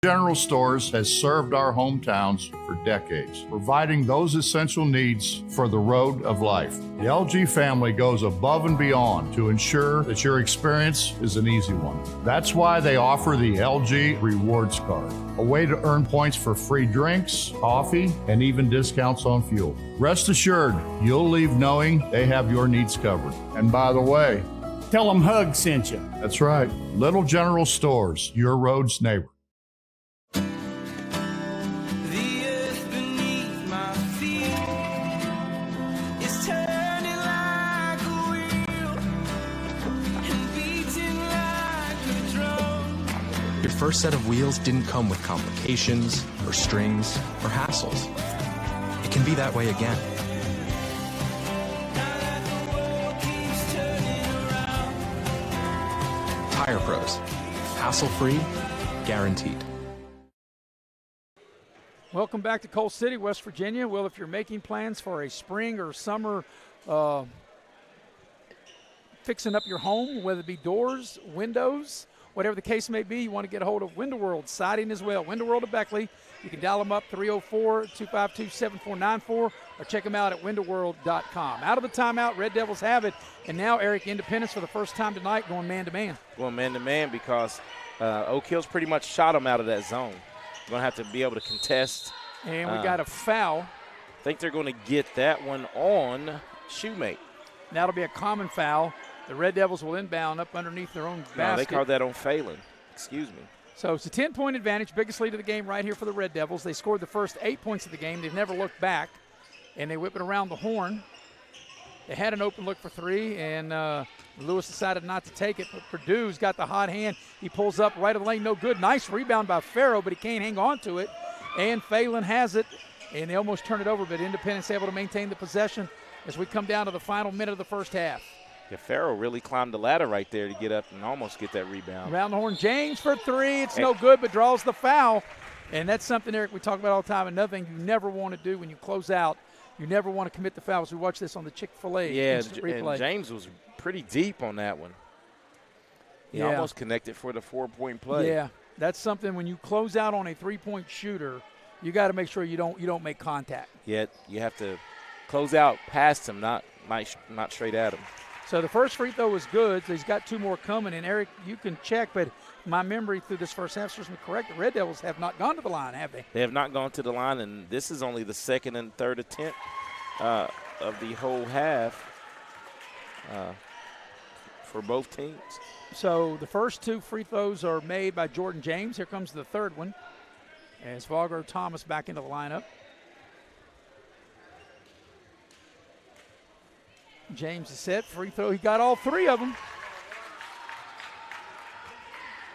General Stores has served our hometowns for decades, providing those essential needs for the road of life. The LG family goes above and beyond to ensure that your experience is an easy one. That's why they offer the LG Rewards Card, a way to earn points for free drinks, coffee, and even discounts on fuel. Rest assured, you'll leave knowing they have your needs covered. And by the way, tell them Hug sent you. That's right. Little General Stores, your road's neighbor. Your first set of wheels didn't come with complications or strings or hassles. It can be that way again. Tire Pros. Hassle-free, guaranteed. Welcome back to Coal City, West Virginia. Well, if you're making plans for a spring or summer fixing up your home, whether it be doors, windows, whatever the case may be, you want to get a hold of Window World Siding as well. Window World of Beckley. You can dial them up 304-252-7494 or check them out at windowworld.com. Out of the timeout, Red Devils have it. And now, Eric, Independence for the first time tonight going man-to-man. Going man-to-man because Oak Hill's pretty much shot them out of that zone. Going to have to be able to contest. And we got a foul. I think they're going to get that one on Shoemate. That'll be a common foul. The Red Devils will inbound up underneath their own basket. No, they called that on Phelan. Excuse me. So it's a 10-point advantage, biggest lead of the game right here for the Red Devils. They scored the first 8 points of the game. They've never looked back, and they whip it around the horn. They had an open look for three, and Lewis decided not to take it, but Purdue's got the hot hand. He pulls up right of the lane, no good. Nice rebound by Farrow, but he can't hang on to it. And Phelan has it, and they almost turn it over, but Independence able to maintain the possession as we come down to the final minute of the first half. Yeah, Farrow really climbed the ladder right there to get up and almost get that rebound. Around the horn, James for three. It's no good, but draws the foul. And that's something, Eric, we talk about all the time. Another thing you never want to do when you close out, you never want to commit the fouls. We watch this on the Chick-fil-A replay. And James was pretty deep on that one. He almost connected for the 4-point play. Yeah, that's something when you close out on a three-point shooter, you got to make sure you don't make contact. Yeah, you have to close out past him, not straight at him. So the first free throw was good. So he's got two more coming. And, Eric, you can check, but my memory through this first half serves me correct. The Red Devils have not gone to the line, have they? They have not gone to the line, and this is only the second and third attempt of the whole half for both teams. So the first two free throws are made by Jordan James. Here comes the third one as Vargo Thomas back into the lineup. James is set. Free throw. He got all three of them.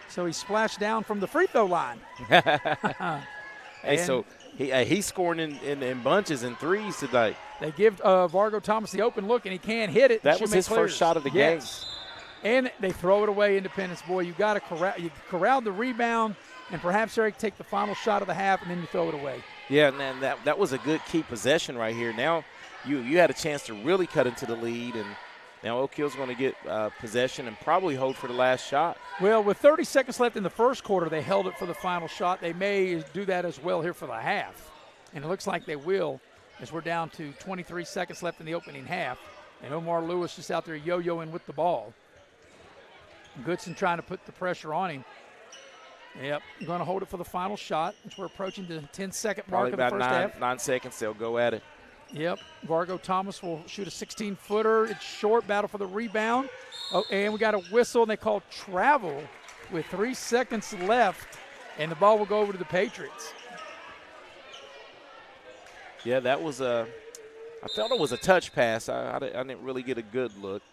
So he splashed down from the free throw line. Hey, so he's scoring in bunches and threes tonight. They give Vargo Thomas the open look, and he can't hit it. That was his first shot of the game. And they throw it away, Independence. Boy, you got to corral the rebound, and perhaps, Eric, take the final shot of the half, and then you throw it away. Yeah, and that was a good key possession right here. Now you had a chance to really cut into the lead, and now Oak Hill's going to get possession and probably hold for the last shot. Well, with 30 seconds left in the first quarter, they held it for the final shot. They may do that as well here for the half, and it looks like they will as we're down to 23 seconds left in the opening half, and Omar Lewis just out there yo-yoing with the ball. Goodson trying to put the pressure on him. Yep, going to hold it for the final shot, which we're approaching the 10-second mark of the first half. 9 seconds, they'll go at it. Yep, Vargo Thomas will shoot a 16-footer. It's short, battle for the rebound. Oh, and we got a whistle, and they call travel with 3 seconds left, and the ball will go over to the Patriots. Yeah, that was I felt it was a touch pass. I didn't really get a good look.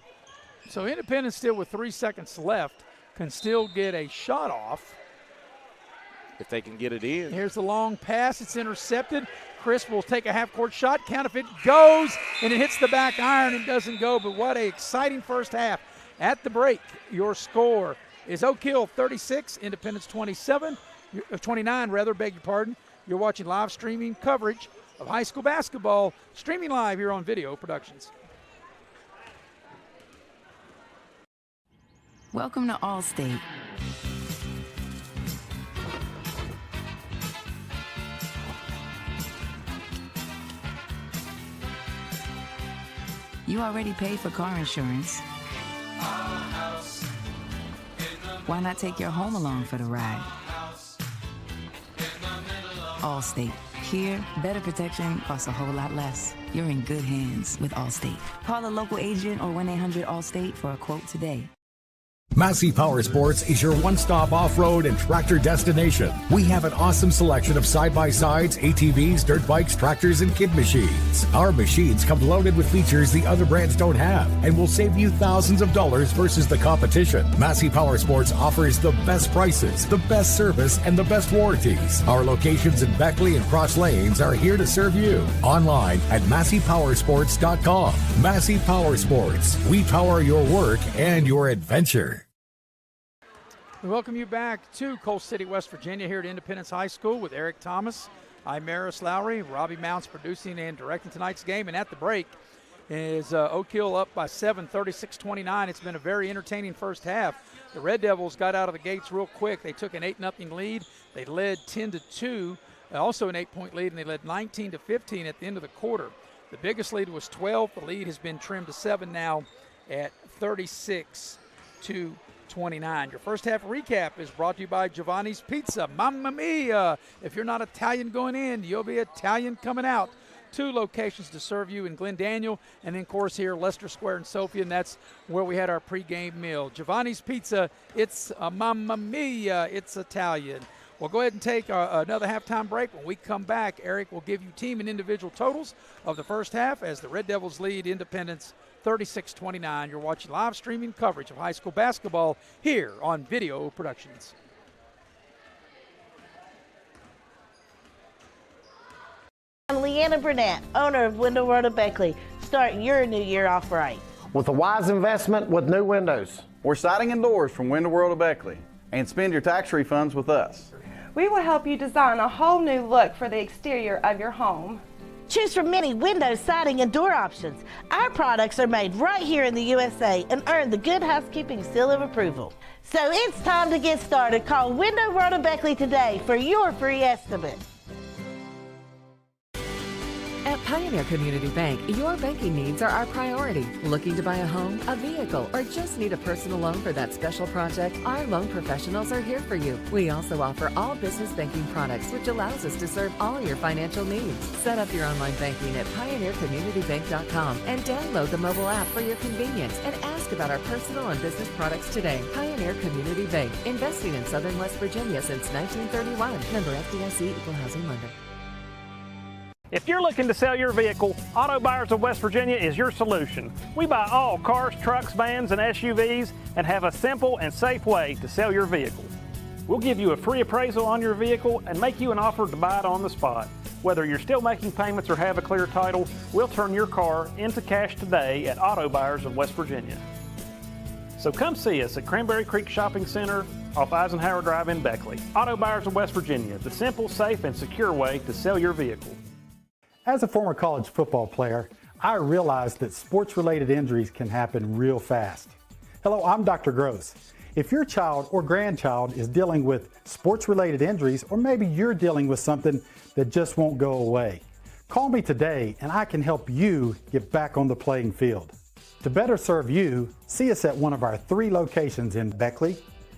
So Independence still with 3 seconds left can still get a shot off. If they can get it in. Here's the long pass. It's intercepted. Chris will take a half-court shot. Count if it goes, and it hits the back iron and doesn't go. But what an exciting first half. At the break, your score is Oak Hill 36, Independence 29, beg your pardon. You're watching live streaming coverage of high school basketball, streaming live here on Video Productions. Welcome to Allstate. You already paid for car insurance. Why not take your home along for the ride? Allstate. Here, better protection costs a whole lot less. You're in good hands with Allstate. Call a local agent or 1-800-ALLSTATE for a quote today. Massey Power Sports is your one-stop off-road and tractor destination. We have an awesome selection of side-by-sides, ATVs, dirt bikes, tractors, and kid machines. Our machines come loaded with features the other brands don't have and will save you thousands of dollars versus the competition. Massey Power Sports offers the best prices, the best service, and the best warranties. Our locations in Beckley and Cross Lanes are here to serve you. Online at MasseyPowersports.com. Massey Power Sports. We power your work and your adventure. We welcome you back to Coal City, West Virginia, here at Independence High School with Eric Thomas. I'm Maris Lowry. Robbie Mounts producing and directing tonight's game. And at the break is Oak Hill up by 7, 36-29. It's been a very entertaining first half. The Red Devils got out of the gates real quick. They took an 8-0 lead. They led 10-2, also an 8-point lead, and they led 19-15 at the end of the quarter. The biggest lead was 12. The lead has been trimmed to 7 now at 36-29. Your first half recap is brought to you by Giovanni's Pizza. Mamma mia! If you're not Italian going in, you'll be Italian coming out. 2 locations to serve you in Glen Daniel, and then, of course, here, Leicester Square and Sophia, and that's where we had our pregame meal. Giovanni's Pizza, it's mamma mia, it's Italian. We'll go ahead and take another halftime break. When we come back, Eric will give you team and individual totals of the first half as the Red Devils lead Independence 36-29. You're watching live streaming coverage of high school basketball here on Video Productions. I'm Leanna Burnett, owner of Window Road of Beckley. Start your new year off right. With a wise investment with new windows. Or siding and doors from Window World of Beckley. And spend your tax refunds with us. We will help you design a whole new look for the exterior of your home. Choose from many window, siding, and door options. Our products are made right here in the USA and earn the Good Housekeeping Seal of Approval. So it's time to get started. Call Window Road of Beckley today for your free estimate. At Pioneer Community Bank, your banking needs are our priority. Looking to buy a home, a vehicle, or just need a personal loan for that special project? Our loan professionals are here for you. We also offer all business banking products, which allows us to serve all your financial needs. Set up your online banking at pioneercommunitybank.com and download the mobile app for your convenience and ask about our personal and business products today. Pioneer Community Bank, investing in Southern West Virginia since 1931. Member FDIC, Equal Housing Lender. If you're looking to sell your vehicle, Auto Buyers of West Virginia is your solution. We buy all cars, trucks, vans, and SUVs and have a simple and safe way to sell your vehicle. We'll give you a free appraisal on your vehicle and make you an offer to buy it on the spot. Whether you're still making payments or have a clear title, we'll turn your car into cash today at Auto Buyers of West Virginia. So come see us at Cranberry Creek Shopping Center off Eisenhower Drive in Beckley. Auto Buyers of West Virginia, the simple, safe, and secure way to sell your vehicle. As a former college football player, I realized that sports-related injuries can happen real fast. Hello, I'm Dr. Gross. If your child or grandchild is dealing with sports-related injuries, or maybe you're dealing with something that just won't go away, call me today and I can help you get back on the playing field. To better serve you, see us at one of our 3 locations in Beckley,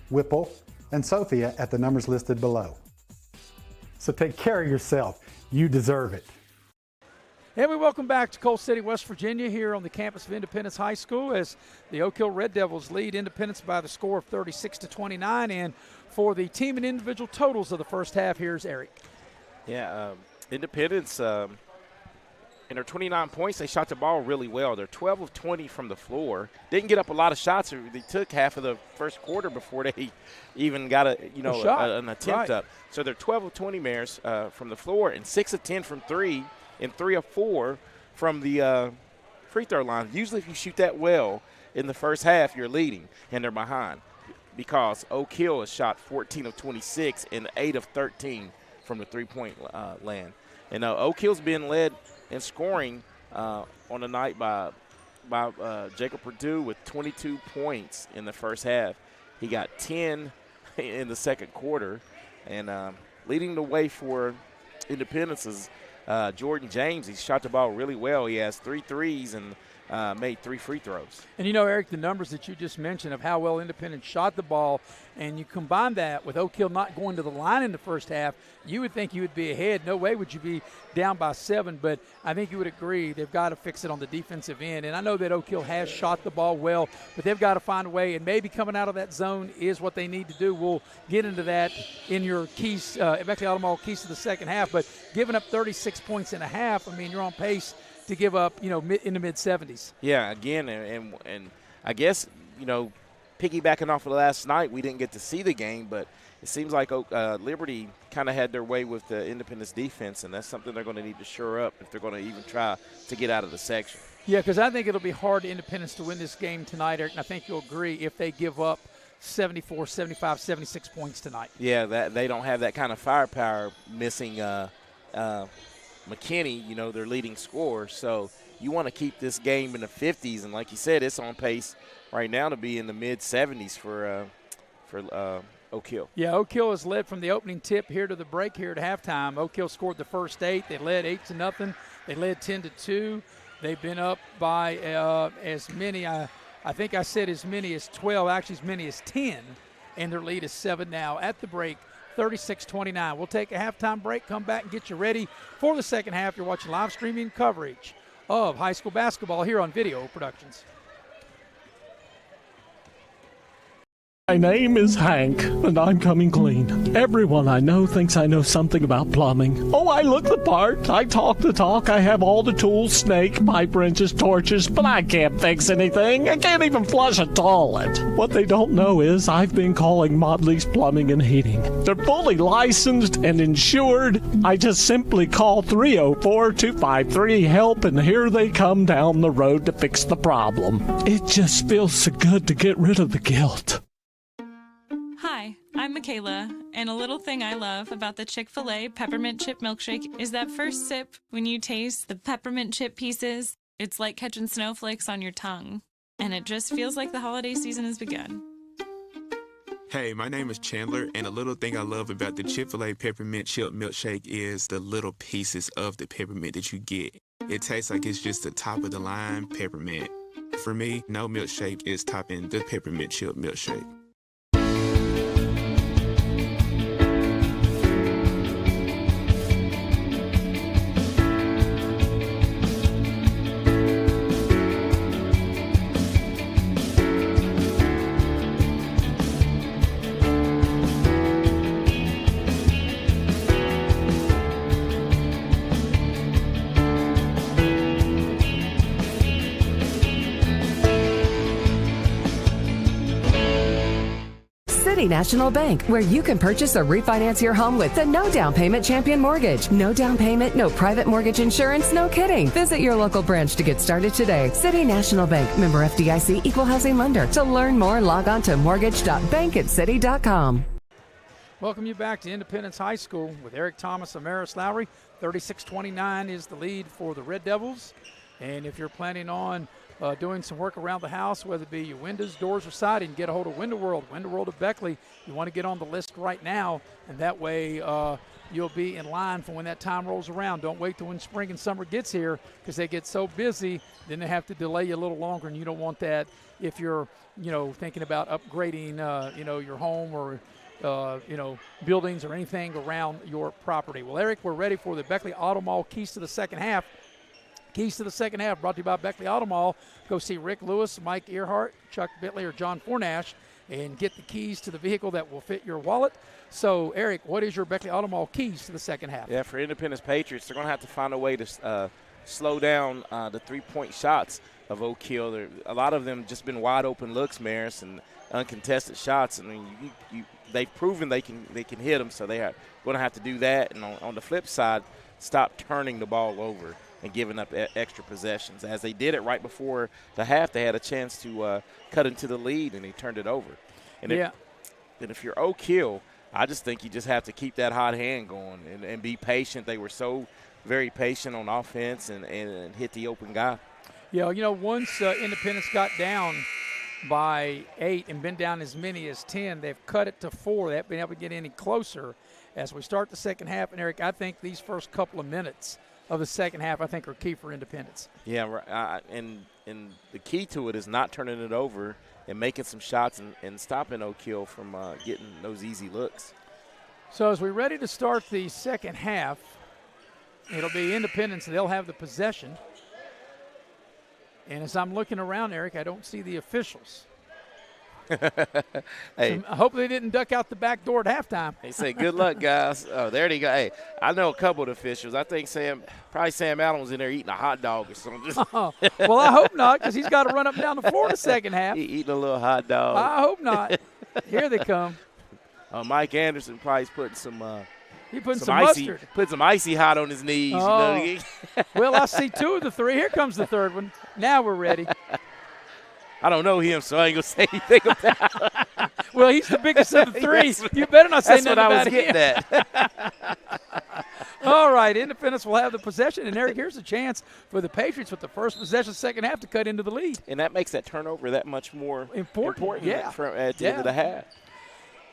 Whipple, and Sophia at the numbers listed below. So take care of yourself. You deserve it. And we welcome back to Coal City, West Virginia, here on the campus of Independence High School as the Oak Hill Red Devils lead Independence by the score of 36-29. And for the team and individual totals of the first half, here's Eric. Yeah, Independence, in their 29 points, they shot the ball really well. They're 12 of 20 from the floor. Didn't get up a lot of shots. They took half of the first quarter before they even got an attempt up. So they're 12 of 20 Mares from the floor and 6 of 10 from 3 and 3 of 4 from the free throw line. Usually if you shoot that well in the first half, you're leading and they're behind because Oak Hill has shot 14 of 26 and 8 of 13 from the three-point land. And Oak Hill's been led in scoring on the night by Jacob Perdue with 22 points in the first half. He got 10 in the second quarter. And leading the way for Independence is Jordan James. He shot the ball really well. He has 3 threes and made 3 free throws. And, Eric, the numbers that you just mentioned of how well Independence shot the ball, and you combine that with Oak Hill not going to the line in the first half, you would think you would be ahead. No way would you be down by 7, but I think you would agree they've got to fix it on the defensive end. And I know that Oak Hill has shot the ball well, but they've got to find a way, and maybe coming out of that zone is what they need to do. We'll get into that in your keys, Beckley Automall keys to the second half, but giving up 36 points in a half, you're on pace to give up, in the mid-70s. Yeah, again, and I guess, piggybacking off of last night, we didn't get to see the game, but it seems like Liberty kind of had their way with the Independence defense, and that's something they're going to need to shore up if they're going to even try to get out of the section. Yeah, because I think it'll be hard to Independence to win this game tonight, Eric, and I think you'll agree if they give up 74, 75, 76 points tonight. Yeah, that they don't have that kind of firepower missing McKinney, their leading scorer. So you want to keep this game in the 50s, and like you said, it's on pace right now to be in the mid-70s for Oak Hill. Yeah, Oak Hill has led from the opening tip here to the break here at halftime. Oak Hill scored the first 8. They led 8-0. They led 10-2. They've been up by as many, I think I said as many as 12, actually as many as 10, and their lead is 7 now at the break. 36-29. We'll take a halftime break, come back and get you ready for the second half. You're watching live streaming coverage of high school basketball here on Video Productions. My name is Hank, and I'm coming clean. Everyone I know thinks I know something about plumbing. Oh, I look the part. I talk the talk. I have all the tools, snake, pipe wrenches, torches, but I can't fix anything. I can't even flush a toilet. What they don't know is I've been calling Modley's Plumbing and Heating. They're fully licensed and insured. I just simply call 304-253-HELP, and here they come down the road to fix the problem. It just feels so good to get rid of the guilt. Hi, I'm Michaela, and a little thing I love about the Chick-fil-A Peppermint Chip Milkshake is that first sip when you taste the peppermint chip pieces. It's like catching snowflakes on your tongue, and it just feels like the holiday season has begun. Hey, my name is Chandler, and a little thing I love about the Chick-fil-A Peppermint Chip Milkshake is the little pieces of the peppermint that you get. It tastes like it's just the top of the line peppermint. For me, no milkshake is topping the Peppermint Chip Milkshake. City National Bank, where you can purchase or refinance your home with the no down payment Champion Mortgage. No down payment, no private mortgage insurance, no kidding. Visit your local branch to get started today. City National Bank, member FDIC, equal housing lender. To learn more, log on to mortgage.bankatcity.com. Welcome you back to Independence High School with Eric Thomas and Maris Lowry. 36-29 is the lead for the Red Devils. And if you're planning on doing some work around the house, whether it be your windows, doors, or siding, get a hold of Window World. Window World of Beckley, you want to get on the list right now, and that way you'll be in line for when that time rolls around. Don't wait till when spring and summer gets here, because they get so busy, then they have to delay you a little longer, and you don't want that if you're, thinking about upgrading, your home or, buildings or anything around your property. Well, Eric, we're ready for the Beckley Auto Mall Keys to the Second Half. Keys to the Second Half brought to you by Beckley Auto Mall. Go see Rick Lewis, Mike Earhart, Chuck Bentley, or John Fornash and get the keys to the vehicle that will fit your wallet. So, Eric, what is your Beckley Auto Mall keys to the second half? Yeah, for Independence Patriots, they're going to have to find a way to slow down the three-point shots of Oak Hill. A lot of them just been wide open looks, Maris, and uncontested shots. I mean, they've proven they can hit them, so they are going to have to do that. And on the flip side, stop turning the ball over and giving up extra possessions. As they did it right before the half, they had a chance to cut into the lead, and they turned it over. And if you're Oak Hill, I just think you just have to keep that hot hand going and be patient. They were so very patient on offense and hit the open guy. Yeah, once Independence got down by 8 and been down as many as 10, they've cut it to 4. They haven't been able to get any closer as we start the second half. And, Eric, I think these first couple of minutes of the second half, I think, are key for Independence. Yeah, and the key to it is not turning it over and making some shots and stopping Oak Hill from getting those easy looks. So as we're ready to start the second half, it'll be Independence. They'll have the possession. And as I'm looking around, Eric, I don't see the officials. Hey, I hope they didn't duck out the back door at halftime. They say, good luck, guys. Oh, there they go. Hey, I know a couple of officials. I think Sam Allen was in there eating a hot dog or something. Well, I hope not, because he's got to run up and down the floor in the second half. Eating a little hot dog. I hope not. Here they come. Mike Anderson probably's putting some he put some mustard. Put some icy hot on his knees. Oh. Well, I see 2 of the 3. Here comes the third one. Now we're ready. I don't know him, so I ain't going to say anything about it. Well, he's the biggest of the 3. You better not say nothing about him. That's what I was getting at. All right, Independence will have the possession. And, Eric, here's a chance for the Patriots with the first possession, second half, to cut into the lead. And that makes that turnover that much more important yeah. At the end of the half.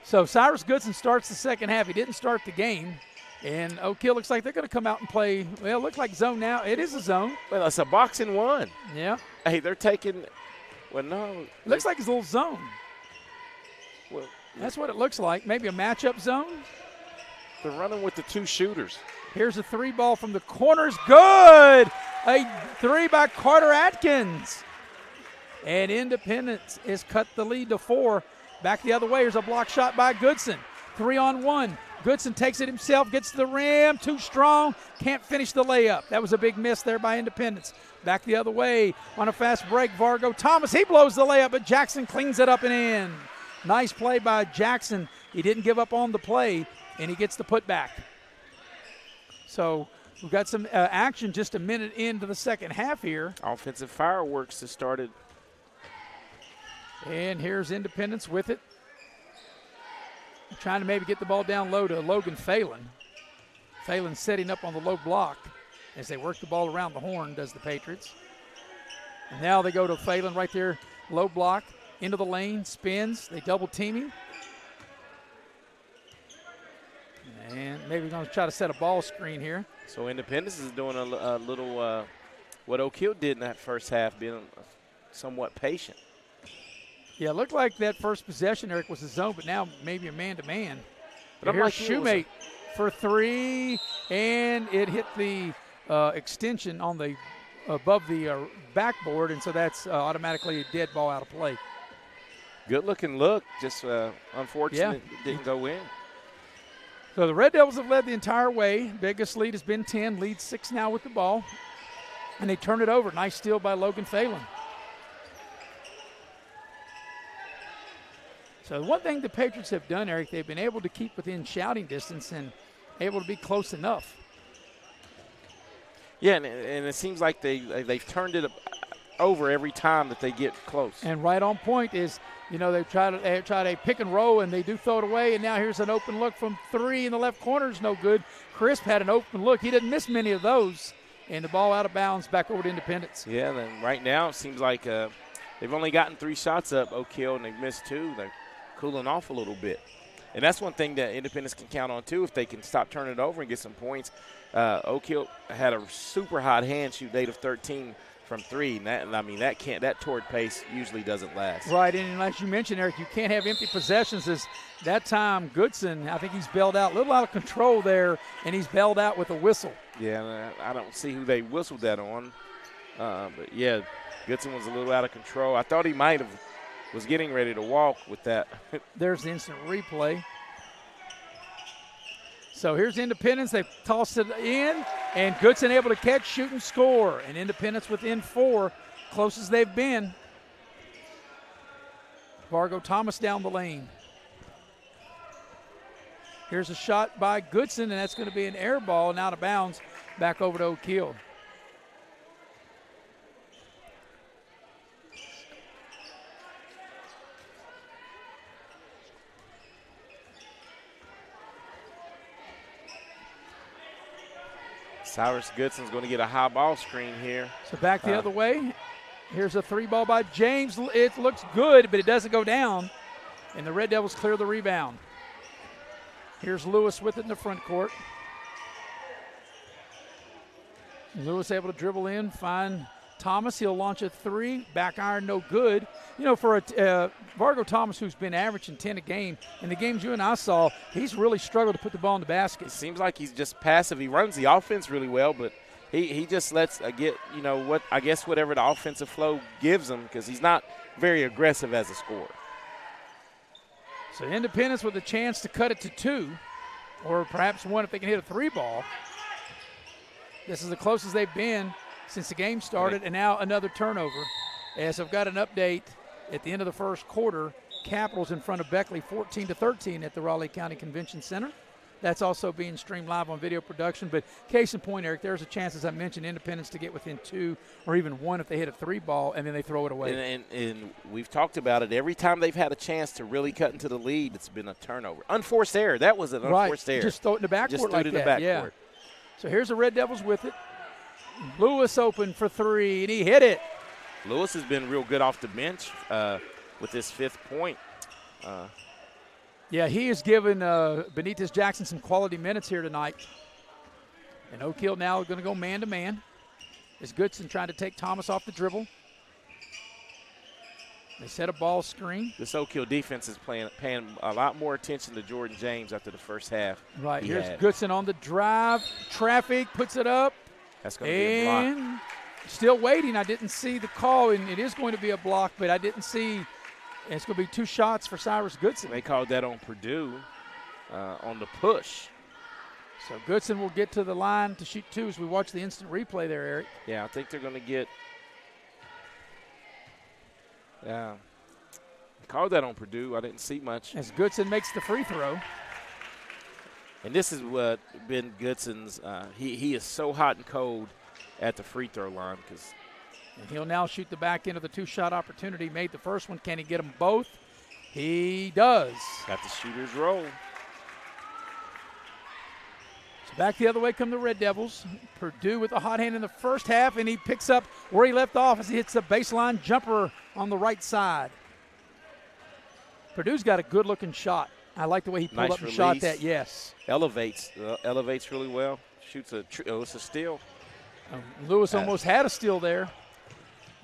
So Cyrus Goodson starts the second half. He didn't start the game. And Oak Hill looks like they're going to come out and play, well, looks like zone now. It is a zone. Well, it's a box and one. Yeah. Hey, they're taking – well, no. Looks like it's a little zone. Well, that's what it looks like. Maybe a matchup zone. They're running with the 2 shooters. Here's a 3 ball from the corners. Good. A 3 by Carter Atkins. And Independence has cut the lead to 4. Back the other way. Here's a block shot by Goodson. 3-on-1. Goodson takes it himself, gets to the rim, too strong, can't finish the layup. That was a big miss there by Independence. Back the other way on a fast break, Vargo Thomas, he blows the layup, but Jackson cleans it up and in. Nice play by Jackson. He didn't give up on the play, and he gets the putback. So we've got some action just a minute into the second half here. Offensive fireworks has started. And here's Independence with it. Trying to maybe get the ball down low to Logan Phelan. Phelan setting up on the low block as they work the ball around the horn, does the Patriots. And now they go to Phelan right there, low block, into the lane, spins. They double team him. And maybe going to try to set a ball screen here. So Independence is doing a little what Oak Hill did in that first half, being somewhat patient. Yeah, it looked like that first possession, Eric, was a zone, but now maybe a man-to-man. But here's Shoemate for 3, and it hit the extension on the above the backboard, and so that's automatically a dead ball out of play. Good-looking look, just unfortunate it didn't go in. So the Red Devils have led the entire way. Biggest lead has been 10, lead 6 now with the ball, and they turn it over. Nice steal by Logan Phelan. So one thing the Patriots have done, Eric, they've been able to keep within shouting distance and able to be close enough. Yeah, and it seems like they've turned it over every time that they get close. And right on point is, they tried a pick and roll, and they do throw it away, and now here's an open look from 3 in the left corner is no good. Crisp had an open look. He didn't miss many of those, and the ball out of bounds back over to Independence. Yeah, then right now it seems like they've only gotten 3 shots up, Oak Hill, and they've missed 2. They're cooling off a little bit. And that's one thing that Independence can count on, too, if they can stop turning it over and get some points. Oak Hill had a super hot hand, shooting 8 of 13 from 3. And that toward pace usually doesn't last. Right, and as you mentioned, Eric, you can't have empty possessions. As that time, Goodson, I think he's bailed out, a little out of control there, and he's bailed out with a whistle. Yeah, I don't see who they whistled that on. But, yeah, Goodson was a little out of control. I thought he was getting ready to walk with that. There's the instant replay. So here's Independence. They tossed it in, and Goodson able to catch, shoot, and score. And Independence within 4, closest they've been. Vargo Thomas down the lane. Here's a shot by Goodson, and that's going to be an air ball and out of bounds back over to Oak Hill. Cyrus Goodson's going to get a high ball screen here. So back the other way. Here's a 3 ball by James. It looks good, but it doesn't go down. And the Red Devils clear the rebound. Here's Lewis with it in the front court. Lewis able to dribble in, find Thomas. He'll launch a 3. Back iron, no good. You know, for Vargo Thomas, who's been averaging 10 a game, in the games you and I saw, he's really struggled to put the ball in the basket. It seems like he's just passive. He runs the offense really well, but he just lets whatever the offensive flow gives him, because he's not very aggressive as a scorer. So Independence with a chance to cut it to 2, or perhaps 1 if they can hit a 3 ball. This is the closest they've been since the game started, and now another turnover. As I've got an update at the end of the first quarter, Capitals in front of Beckley 14-13 at the Raleigh County Convention Center. That's also being streamed live on video production. But case in point, Eric, there's a chance, as I mentioned, Independence to get within 2 or even 1 if they hit a 3 ball, and then they throw it away. And we've talked about it. Every time they've had a chance to really cut into the lead, it's been a turnover. Unforced error. That was an unforced error. Just throw it in the backcourt Just like that. Yeah. So here's the Red Devils with it. Lewis open for 3, and he hit it. Lewis has been real good off the bench with his 5th point. Yeah, he has given Benitez Jackson some quality minutes here tonight. And Oak Hill now going to go man-to-man. As Goodson trying to take Thomas off the dribble. They set a ball screen. This Oak Hill defense is paying a lot more attention to Jordan James after the first half. Right, here's Goodson on the drive. Traffic, puts it up. That's going to be a block. And still waiting. I didn't see the call, and it is going to be a block, but I didn't see. And it's going to be 2 shots for Cyrus Goodson. They called that on Purdue on the push. So Goodson will get to the line to shoot 2 as we watch the instant replay there, Eric. Yeah, I think they're going to get – yeah. They called that on Purdue. I didn't see much. As Goodson makes the free throw. And this is what Ben Goodson's he is so hot and cold at the free throw line. And he'll now shoot the back end of the 2-shot opportunity. Made the first one. Can he get them both? He does. Got the shooter's roll. So back the other way come the Red Devils. Purdue with a hot hand in the first half, and he picks up where he left off as he hits a baseline jumper on the right side. Purdue's got a good-looking shot. I like the way he pulled up and shot that, yes. Elevates really well. Shoots it's a steal. Lewis almost had a steal there.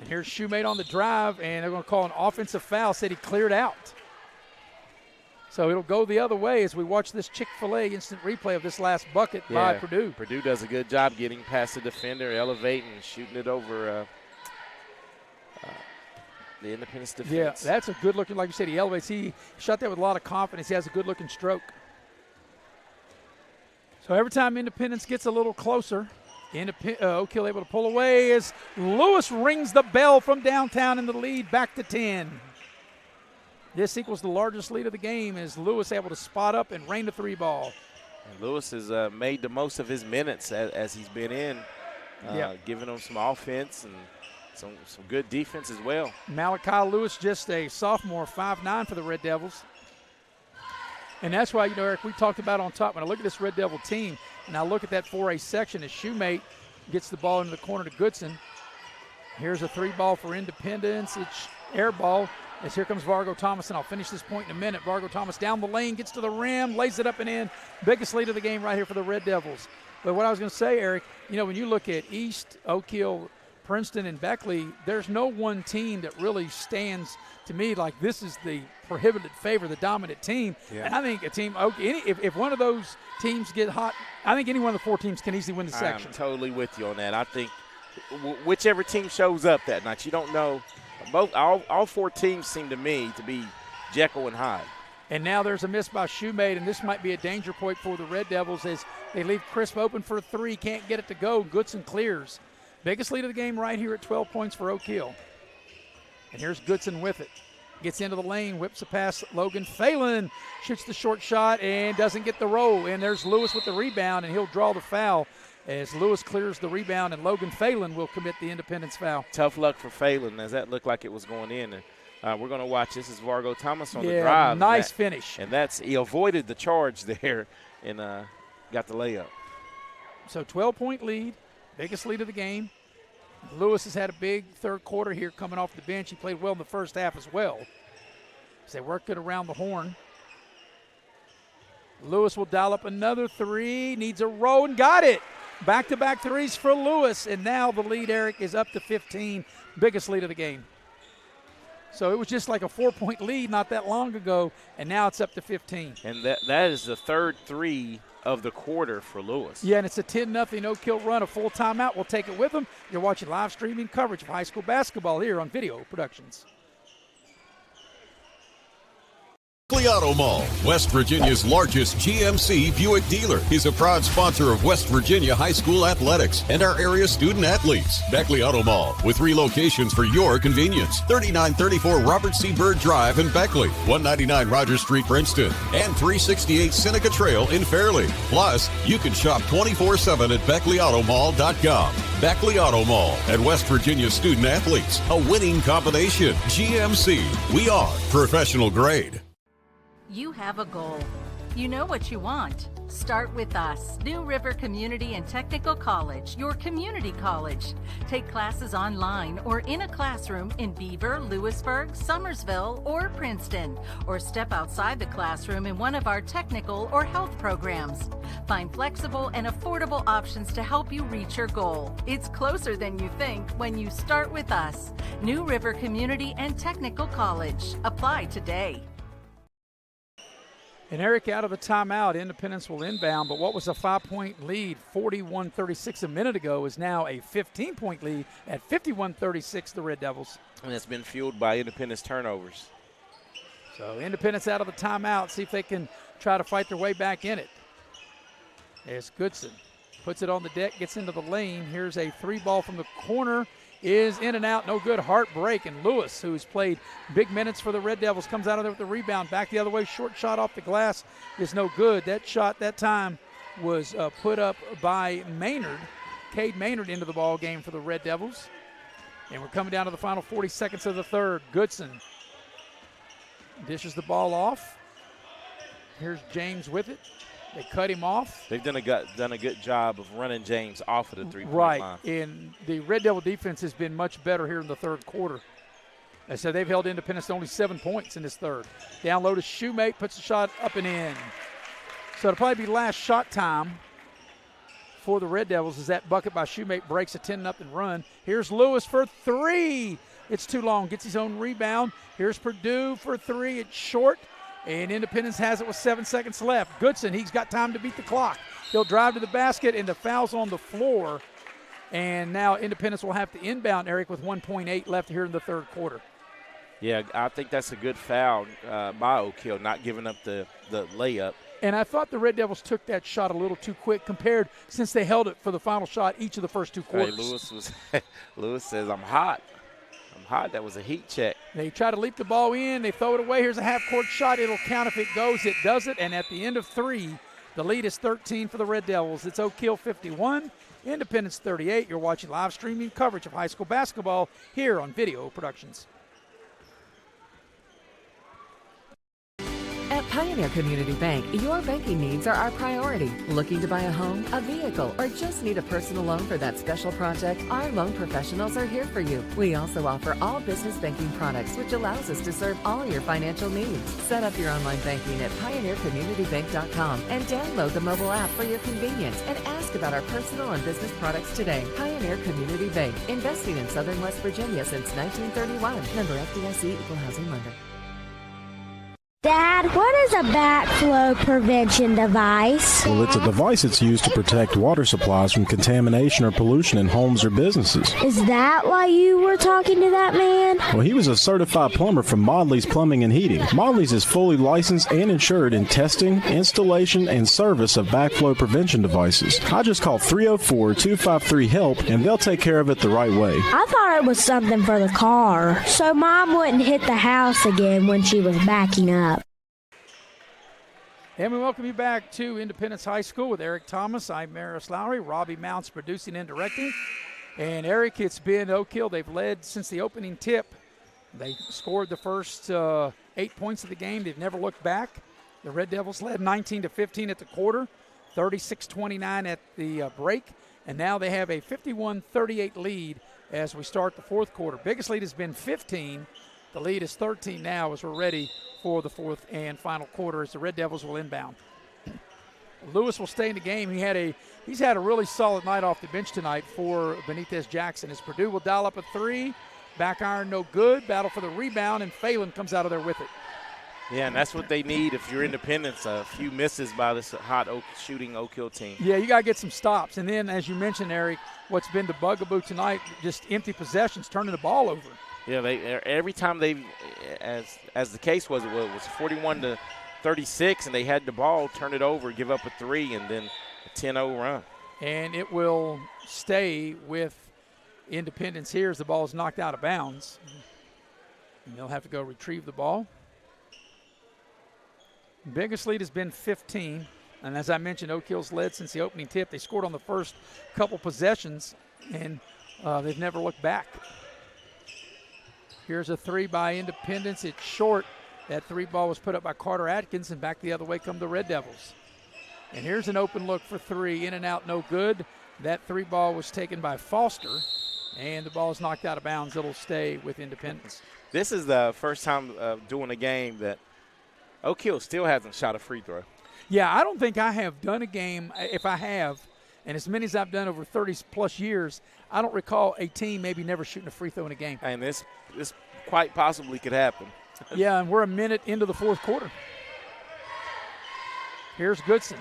And here's Shoemate on the drive, and they're going to call an offensive foul. Said he cleared out. So it'll go the other way as we watch this Chick-fil-A instant replay of this last bucket by Purdue. Purdue does a good job getting past the defender, elevating, and shooting it over the Independence defense. Yeah, that's a good-looking, like you said, he elevates. He shot that with a lot of confidence. He has a good-looking stroke. So every time Independence gets a little closer, Oak Hill able to pull away as Lewis rings the bell from downtown in the lead back to 10. This equals the largest lead of the game as Lewis able to spot up and rain the 3 ball. And Lewis has made the most of his minutes as he's been in, giving them some offense and some good defense as well. Malachi Lewis, just a sophomore, 5'9" for the Red Devils. And that's why, Eric, we talked about on top, when I look at this Red Devil team and I look at that 4A section as Shoemate, Gets the ball into the corner to Goodson. Here's a 3-ball for Independence. It's air ball as here comes Vargo Thomas, and I'll finish this point in a minute. Vargo Thomas down the lane, gets to the rim, lays it up and in. Biggest lead of the game right here for the Red Devils. But what I was going to say, Eric, when you look at East, Oak Hill, Princeton, and Beckley, there's no one team that really stands to me like this is the prohibited favor, the dominant team. Yeah. And I think a team, if one of those teams get hot, I think any one of the 4 teams can easily win the section. I'm totally with you on that. I think whichever team shows up that night, you don't know. All 4 teams seem to me to be Jekyll and Hyde. And now there's a miss by Shoemate, and this might be a danger point for the Red Devils as they leave Crisp open for a 3, can't get it to go. Goodson clears. Biggest lead of the game right here at 12 points for Oak Hill. And here's Goodson with it. Gets into the lane, whips a pass. Logan Phelan shoots the short shot and doesn't get the roll. And there's Lewis with the rebound, and he'll draw the foul as Lewis clears the rebound, and Logan Phelan will commit the Independence foul. Tough luck for Phelan as that looked like it was going in. And we're going to watch. This is Vargo Thomas on the drive. Nice finish. And he avoided the charge there and got the layup. So 12-point lead, biggest lead of the game. Lewis has had a big third quarter here coming off the bench. He played well in the first half as well as they work it around the horn. Lewis will dial up another 3, needs a roll and got it. Back-to-back 3s for Lewis, and now the lead, Eric, is up to 15, biggest lead of the game. So it was just like a 4-point lead not that long ago, and now it's up to 15. And that is the third 3 of the quarter for Lewis. Yeah, and it's a 10-0 no-kill run, a full timeout. We'll take it with them. You're watching live streaming coverage of high school basketball here on Video Productions. Beckley Auto Mall, West Virginia's largest GMC Buick dealer, is a proud sponsor of West Virginia high school athletics and our area student athletes. Beckley Auto Mall, with 3 locations for your convenience: 3934 Robert C. Byrd Drive in Beckley, 199 Rogers Street, Princeton, and 368 Seneca Trail in Fairleigh. Plus, you can shop 24/7 at BeckleyAutomall.com. Beckley Auto Mall and West Virginia student athletes, a winning combination. GMC, we are professional grade. You have a goal. You know what you want. Start with us. New River Community and Technical College, your community college. Take classes online or in a classroom in Beaver, Lewisburg, Summersville, or Princeton, or step outside the classroom in one of our technical or health programs. Find flexible and affordable options to help you reach your goal. It's closer than you think when you start with us. New River Community and Technical College. Apply today. And Eric out of the timeout. Independence will inbound, but what was a 5-point lead, 41-36 a minute ago, is now a 15-point lead at 51-36, the Red Devils. And it's been fueled by Independence turnovers. So Independence out of the timeout, see if they can try to fight their way back in it. There's Goodson. Puts it on the deck, gets into the lane. Here's a 3-ball from the corner. Is in and out, no good, heartbreak. And Lewis, who's played big minutes for the Red Devils, comes out of there with the rebound. Back the other way, short shot off the glass is no good. That shot that time was put up by Maynard, Cade Maynard, into the ball game for the Red Devils. And we're coming down to the final 40 seconds of the third. Goodson dishes the ball off. Here's James with it. They cut him off. They've done a good job of running James off of the three-point line. Right, and the Red Devil defense has been much better here in the third quarter. And so they've held Independence to only 7 points in this third. Down low to Shoemate, puts the shot up and in. So it'll probably be last shot time for the Red Devils as that bucket by Shoemate breaks a 10-0 run. Here's Lewis for 3. It's too long, gets his own rebound. Here's Purdue for 3. It's short. And Independence has it with 7 seconds left. Goodson, he's got time to beat the clock. He'll drive to the basket, and the foul's on the floor. And now Independence will have to inbound, Eric, with 1.8 left here in the third quarter. Yeah, I think that's a good foul by Oak Hill, not giving up the layup. And I thought the Red Devils took that shot a little too quick compared since they held it for the final shot each of the first 2 quarters. Hey, Lewis says, I'm hot. That was a heat check. They try to leap the ball in. They throw it away. Here's a half-court shot. It'll count if it goes. It does it. And at the end of 3, the lead is 13 for the Red Devils. It's Oak Hill 51, Independence 38. You're watching live streaming coverage of high school basketball here on Video Productions. At Pioneer Community Bank, your banking needs are our priority. Looking to buy a home, a vehicle, or just need a personal loan for that special project? Our loan professionals are here for you. We also offer all business banking products, which allows us to serve all your financial needs. Set up your online banking at pioneercommunitybank.com and download the mobile app for your convenience and ask about our personal and business products today. Pioneer Community Bank, investing in Southern West Virginia since 1931. Member FDIC, Equal Housing Lender. Dad, what is a backflow prevention device? Well, it's a device that's used to protect water supplies from contamination or pollution in homes or businesses. Is that why you were talking to that man? Well, he was a certified plumber from Modley's Plumbing and Heating. Modley's is fully licensed and insured in testing, installation, and service of backflow prevention devices. I just call 304-253-HELP, and they'll take care of it the right way. I thought it was something for the car, so Mom wouldn't hit the house again when she was backing up. And we welcome you back to Independence High School with Eric Thomas. I'm Maris Lowry. Robbie Mounts producing and directing. And Eric, it's been Oak Hill. They've led since the opening tip. They scored the first 8 points of the game. They've never looked back. The Red Devils led 19-15 at the quarter, 36-29 at the break. And now they have a 51-38 lead as we start the fourth quarter. Biggest lead has been 15. The lead is 13 now as we're ready for the fourth and final quarter as the Red Devils will inbound. Lewis will stay in the game. He's had a really solid night off the bench tonight for Benitez Jackson as Purdue will dial up a three. Back iron no good. Battle for the rebound, and Phelan comes out of there with it. Yeah, and that's what they need if you're Independence, a few misses by this hot shooting Oak Hill team. Yeah, you got to get some stops. And then, as you mentioned, Eric, what's been the bugaboo tonight, just empty possessions, turning the ball over. Yeah, every time they, as the case was, it was 41-36, and they had the ball, turn it over, give up a three, and then a 10-0 run. And it will stay with Independence here as the ball is knocked out of bounds. And they'll have to go retrieve the ball. Biggest lead has been 15. And as I mentioned, Oak Hill's led since the opening tip. They scored on the first couple possessions, and they've never looked back. Here's a three by Independence. It's short. That three ball was put up by Carter Atkins, and back the other way come the Red Devils. And here's an open look for three. In and out, no good. That three ball was taken by Foster, and the ball is knocked out of bounds. It'll stay with Independence. This is the first time doing a game that Oak Hill still hasn't shot a free throw. Yeah, I don't think I have done a game, if I have, and as many as I've done over 30-plus years, I don't recall a team maybe never shooting a free throw in a game. And this quite possibly could happen. Yeah, and we're a minute into the fourth quarter. Here's Goodson.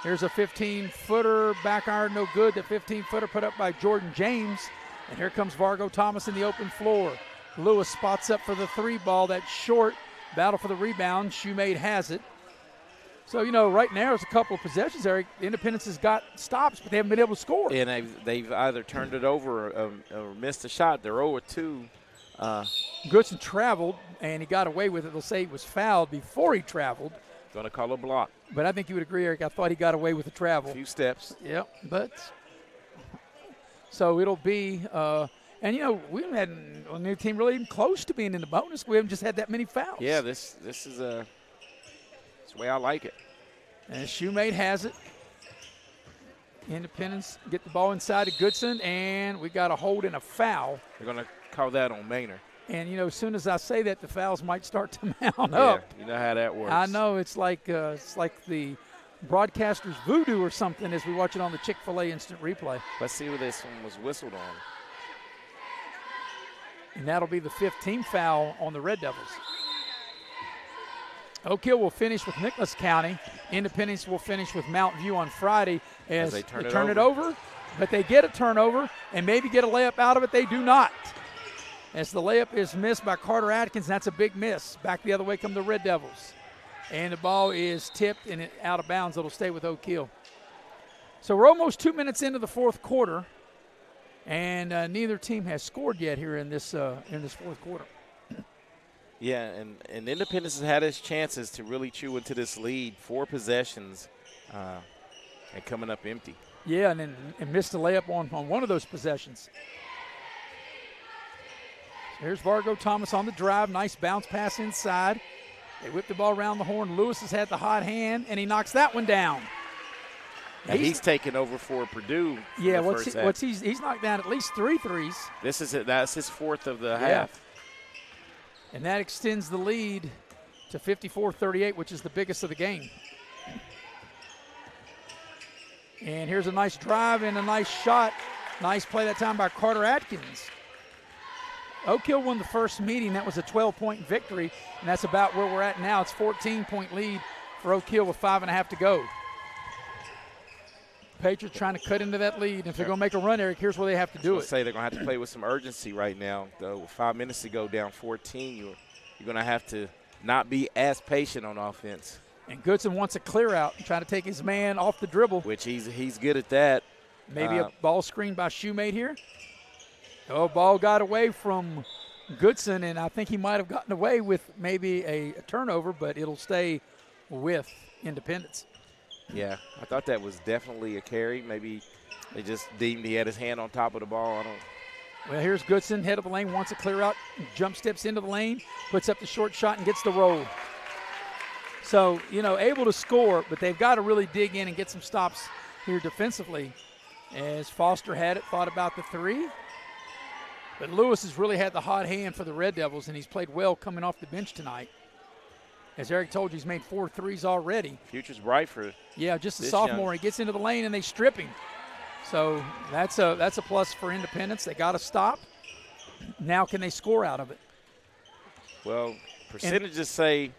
Here's a 15-footer, back iron, no good. The 15-footer put up by Jordan James. And here comes Vargo Thomas in the open floor. Lewis spots up for the three ball. That's short. Battle for the rebound. Shoemade has it. So, right now there's a couple of possessions there. Independence has got stops, but they haven't been able to score. And they've either turned it over or missed a shot. They're 0-2. Goodson traveled, and he got away with it. They'll say he was fouled before he traveled. Going to call a block. But I think you would agree, Eric. I thought he got away with the travel. A few steps. Yep. But so it'll be and, we haven't had a new team really even close to being in the bonus. We haven't just had that many fouls. Yeah, this is the way I like it. And Shoemade has it. Independence get the ball inside to Goodson, and we got a hold and a foul. They're going to call that on Maynard. And, as soon as I say that, the fouls might start to mount yeah, up. You know how that works. I know. It's like the broadcaster's voodoo or something as we watch it on the Chick-fil-A instant replay. Let's see what this one was whistled on. And that'll be the 15th foul on the Red Devils. Oak Hill will finish with Nicholas County. Independence will finish with Mountain View on Friday as they turn it over. But they get a turnover and maybe get a layup out of it. They do not. As the layup is missed by Carter Atkins, that's a big miss. Back the other way come the Red Devils. And the ball is tipped and out of bounds. It'll stay with Oak Hill. So we're almost 2 minutes into the fourth quarter, and neither team has scored yet here in this fourth quarter. Yeah, and Independence has had its chances to really chew into this lead. 4 possessions and coming up empty. Yeah, and missed a layup on one of those possessions. Here's Vargo Thomas on the drive. Nice bounce pass inside. They whip the ball around the horn. Lewis has had the hot hand, and he knocks that one down. And he's taken over for Purdue. Yeah, he's knocked down at least 3 threes. That's his 4th of the half. And that extends the lead to 54-38, which is the biggest of the game. And here's a nice drive and a nice shot. Nice play that time by Carter Atkins. Oak Hill won the first meeting. That was a 12-point victory, and that's about where we're at now. It's 14-point lead for Oak Hill with 5.5 to go. Patriots trying to cut into that lead. If they're going to make a run, Eric, here's where they have to do it. They're going to have to play with some urgency right now. Though 5 minutes to go, down 14, you're going to have to not be as patient on offense. And Goodson wants a clear out and trying to take his man off the dribble. Which he's good at that. Maybe a ball screen by Shoemate here. Oh, ball got away from Goodson, and I think he might have gotten away with maybe a turnover, but it'll stay with Independence. Yeah, I thought that was definitely a carry. Maybe they just deemed he had his hand on top of the ball. Well, here's Goodson, head of the lane, wants a clear out, jump steps into the lane, puts up the short shot and gets the roll. So, able to score, but they've got to really dig in and get some stops here defensively. As Foster had it, thought about the 3. But Lewis has really had the hot hand for the Red Devils, and he's played well coming off the bench tonight. As Eric told you, he's made 4 threes already. Future's bright for just a sophomore. He gets into the lane, and they strip him. So that's a plus for Independence. They got to stop. Now can they score out of it? Well, percentages say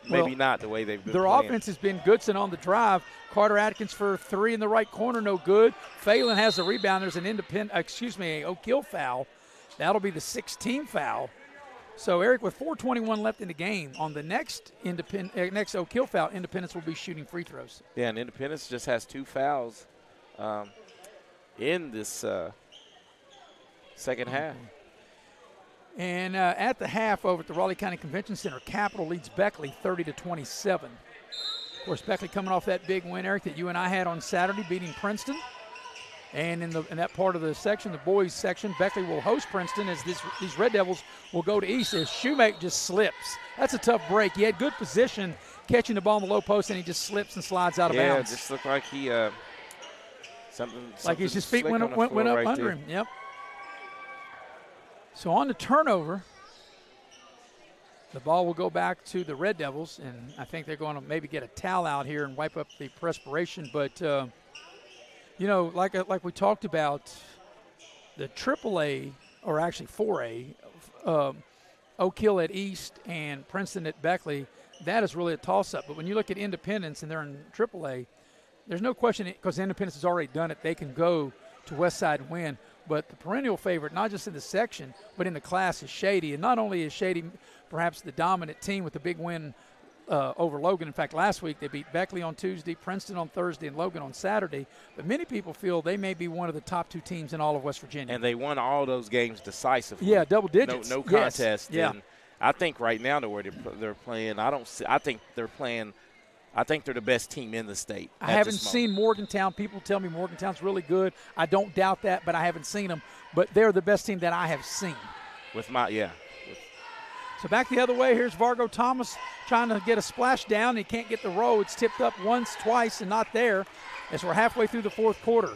maybe not the way they've been Their playing. offense has been Goodson on the drive. Carter Atkins for 3 in the right corner, no good. Phelan has the rebound. There's an Oak Hill foul. That'll be the 16th foul. So, Eric, with 4:21 left in the game, on the next Oak Hill foul, Independence will be shooting free throws. Yeah, and Independence just has 2 fouls in this second half. And at the half over at the Raleigh County Convention Center, Capital leads Beckley 30-27. Of course, Beckley coming off that big win, Eric, that you and I had on Saturday, beating Princeton. And in that part of the section, the boys section, Beckley will host Princeton as these Red Devils will go to East as Shoemake just slips. That's a tough break. He had good position catching the ball in the low post, and he just slips and slides out of bounds. Yeah, it just looked like he something like his feet went up right under there. him. Yep. So on the turnover, the ball will go back to the Red Devils, and I think they're going to maybe get a towel out here and wipe up the perspiration. But, like we talked about, the AAA, or actually 4A, Oak Hill at East and Princeton at Beckley, that is really a toss-up. But when you look at Independence and they're in AAA, there's no question, because Independence has already done it, they can go to Westside and win. But the perennial favorite, not just in the section, but in the class, is Shady. And not only is Shady perhaps the dominant team with the big win over Logan. In fact, last week they beat Beckley on Tuesday, Princeton on Thursday, and Logan on Saturday. But many people feel they may be one of the top 2 teams in all of West Virginia. And they won all those games decisively. Yeah, double digits. No contest. Yes. Yeah. And I think right now the way they're playing, I think they're the best team in the state. I haven't seen Morgantown. People tell me Morgantown's really good. I don't doubt that, but I haven't seen them. But they're the best team that I have seen. So back the other way, here's Vargo Thomas trying to get a splash down. He can't get the roll. It's tipped up once, twice, and not there as we're halfway through the 4th quarter.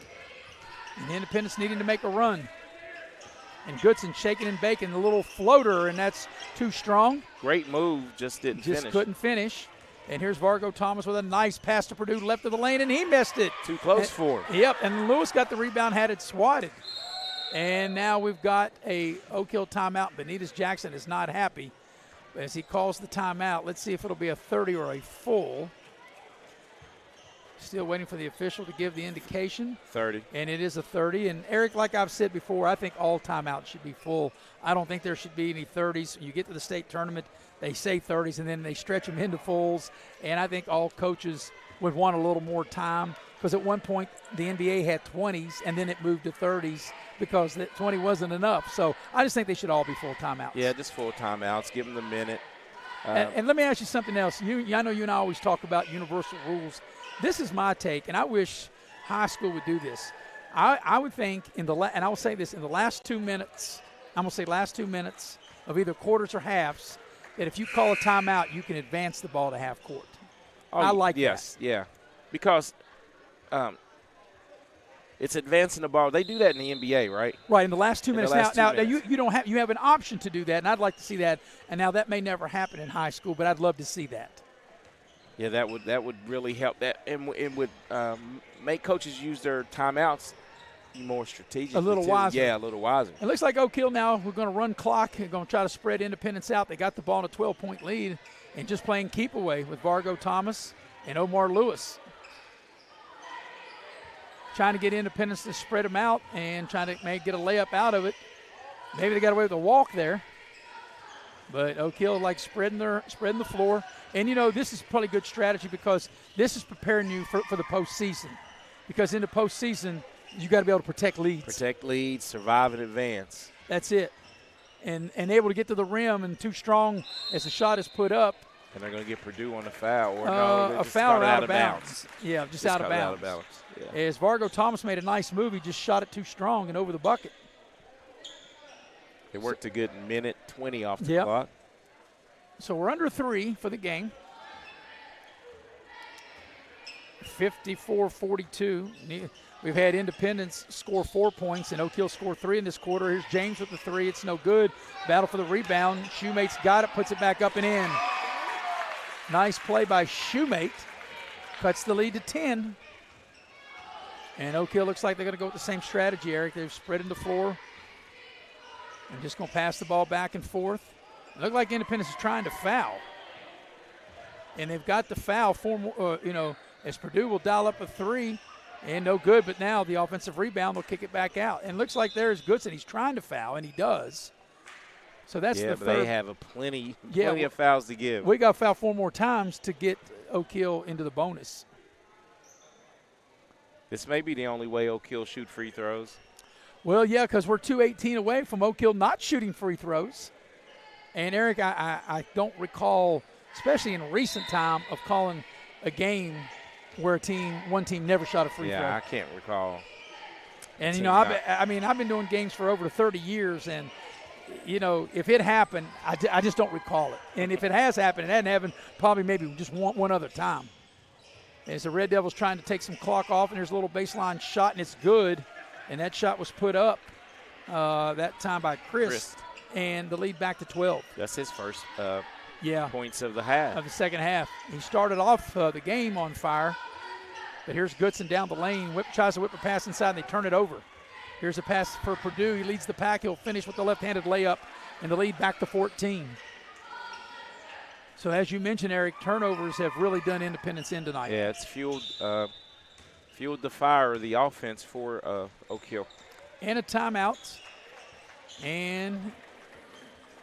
And Independence needing to make a run. And Goodson shaking and baking the little floater, and that's too strong. Great move, just couldn't finish. And here's Vargo Thomas with a nice pass to Purdue left of the lane, and he missed it. Too close for him. Yep, and Lewis got the rebound, had it swatted. And now we've got a Oak Hill timeout. Benitez Jackson is not happy as he calls the timeout. Let's see if it'll be a 30 or a full. Still waiting for the official to give the indication. 30. And it is a 30. And, Eric, like I've said before, I think all timeouts should be full. I don't think there should be any 30s. You get to the state tournament, they say 30s, and then they stretch them into fulls. And I think all coaches would want a little more time, because at one point the NBA had 20s, and then it moved to 30s because that 20 wasn't enough. So I just think they should all be full timeouts. Yeah, just full timeouts. Give them the minute. And let me ask you something else. I know you and I always talk about universal rules. This is my take, and I wish high school would do this. I would think and I will say this, in the last 2 minutes I'm going to say last 2 minutes of either quarters or halves, that if you call a timeout, you can advance the ball to half court. I like that. Yes, yeah. Because it's advancing the ball. They do that in the NBA, right? Right, in the last 2 minutes. Now minutes. you have an option to do that, and I'd like to see that. And now that may never happen in high school, but I'd love to see that. Yeah, that would really help that, and would make coaches use their timeouts more strategically. A little wiser. Yeah, a little wiser. It looks like Oak Hill now, we're going to run clock. They're going to try to spread Independence out. They got the ball in a 12-point lead and just playing keep away with Vargo Thomas and Omar Lewis. Trying to get Independence to spread them out and trying to get a layup out of it. Maybe they got away with a walk there. But Oak Hill like spreading the floor. And, this is probably good strategy because this is preparing you for the postseason. Because in the postseason, you got to be able to protect leads. Protect leads, survive and advance. That's it. And able to get to the rim and too strong as the shot is put up. And they're going to get Purdue on the foul. Or a foul or out of bounds. Yeah, just out of bounds. Yeah. As Vargo Thomas made a nice move, he just shot it too strong and over the bucket. It worked a good minute 20 off the clock. So we're under 3 for the game. 54-42. We've had Independence score 4 points and Oak Hill score 3 in this quarter. Here's James with the 3. It's no good. Battle for the rebound. Shoemate's got it, puts it back up and in. Nice play by Shoemate. Cuts the lead to 10. And Oak Hill looks like they're going to go with the same strategy, Eric. They've spreading the floor. And just going to pass the ball back and forth. It looked like Independence is trying to foul. And they've got the foul, as Purdue will dial up a 3. And no good, but now the offensive rebound will kick it back out. And it looks like there's Goodson. He's trying to foul, and he does. So that's the third. They have plenty of fouls to give. We got to foul 4 more times to get Oak Hill into the bonus. This may be the only way Oak Hill shoot free throws. Well, yeah, because we're 2:18 away from Oak Hill not shooting free throws. And, Eric, I don't recall, especially in recent time, of calling a game where one team never shot a free throw. Yeah, I can't recall. And, I've been doing games for over 30 years, and, if it happened, I just don't recall it. And if it has happened, it hadn't happened probably maybe just one other time. As the Red Devils trying to take some clock off, and there's a little baseline shot, and it's good. And that shot was put up that time by Chris, and the lead back to 12. That's his first points of the half. Of the second half. He started off the game on fire. But here's Goodson down the lane. Tries to whip a pass inside, and they turn it over. Here's a pass for Purdue. He leads the pack. He'll finish with the left-handed layup, and the lead back to 14. So as you mentioned, Eric, turnovers have really done Independence in tonight. Yeah, it's fueled the fire of the offense for Oak Hill. And a timeout. And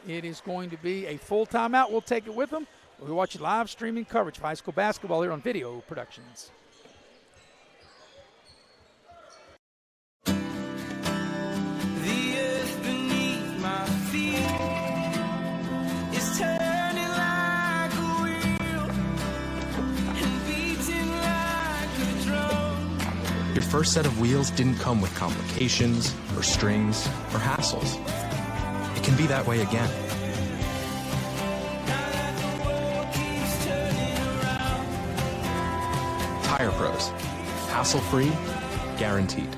it is going to be a full timeout. We'll take it with them. We're watching live streaming coverage of high school basketball here on Video Productions. The earth beneath my feet is turning like a wheel and beating like a drum. Your first set of wheels didn't come with complications or strings or hassles. It can be that way again. Tire Pros. Hassle-free, guaranteed.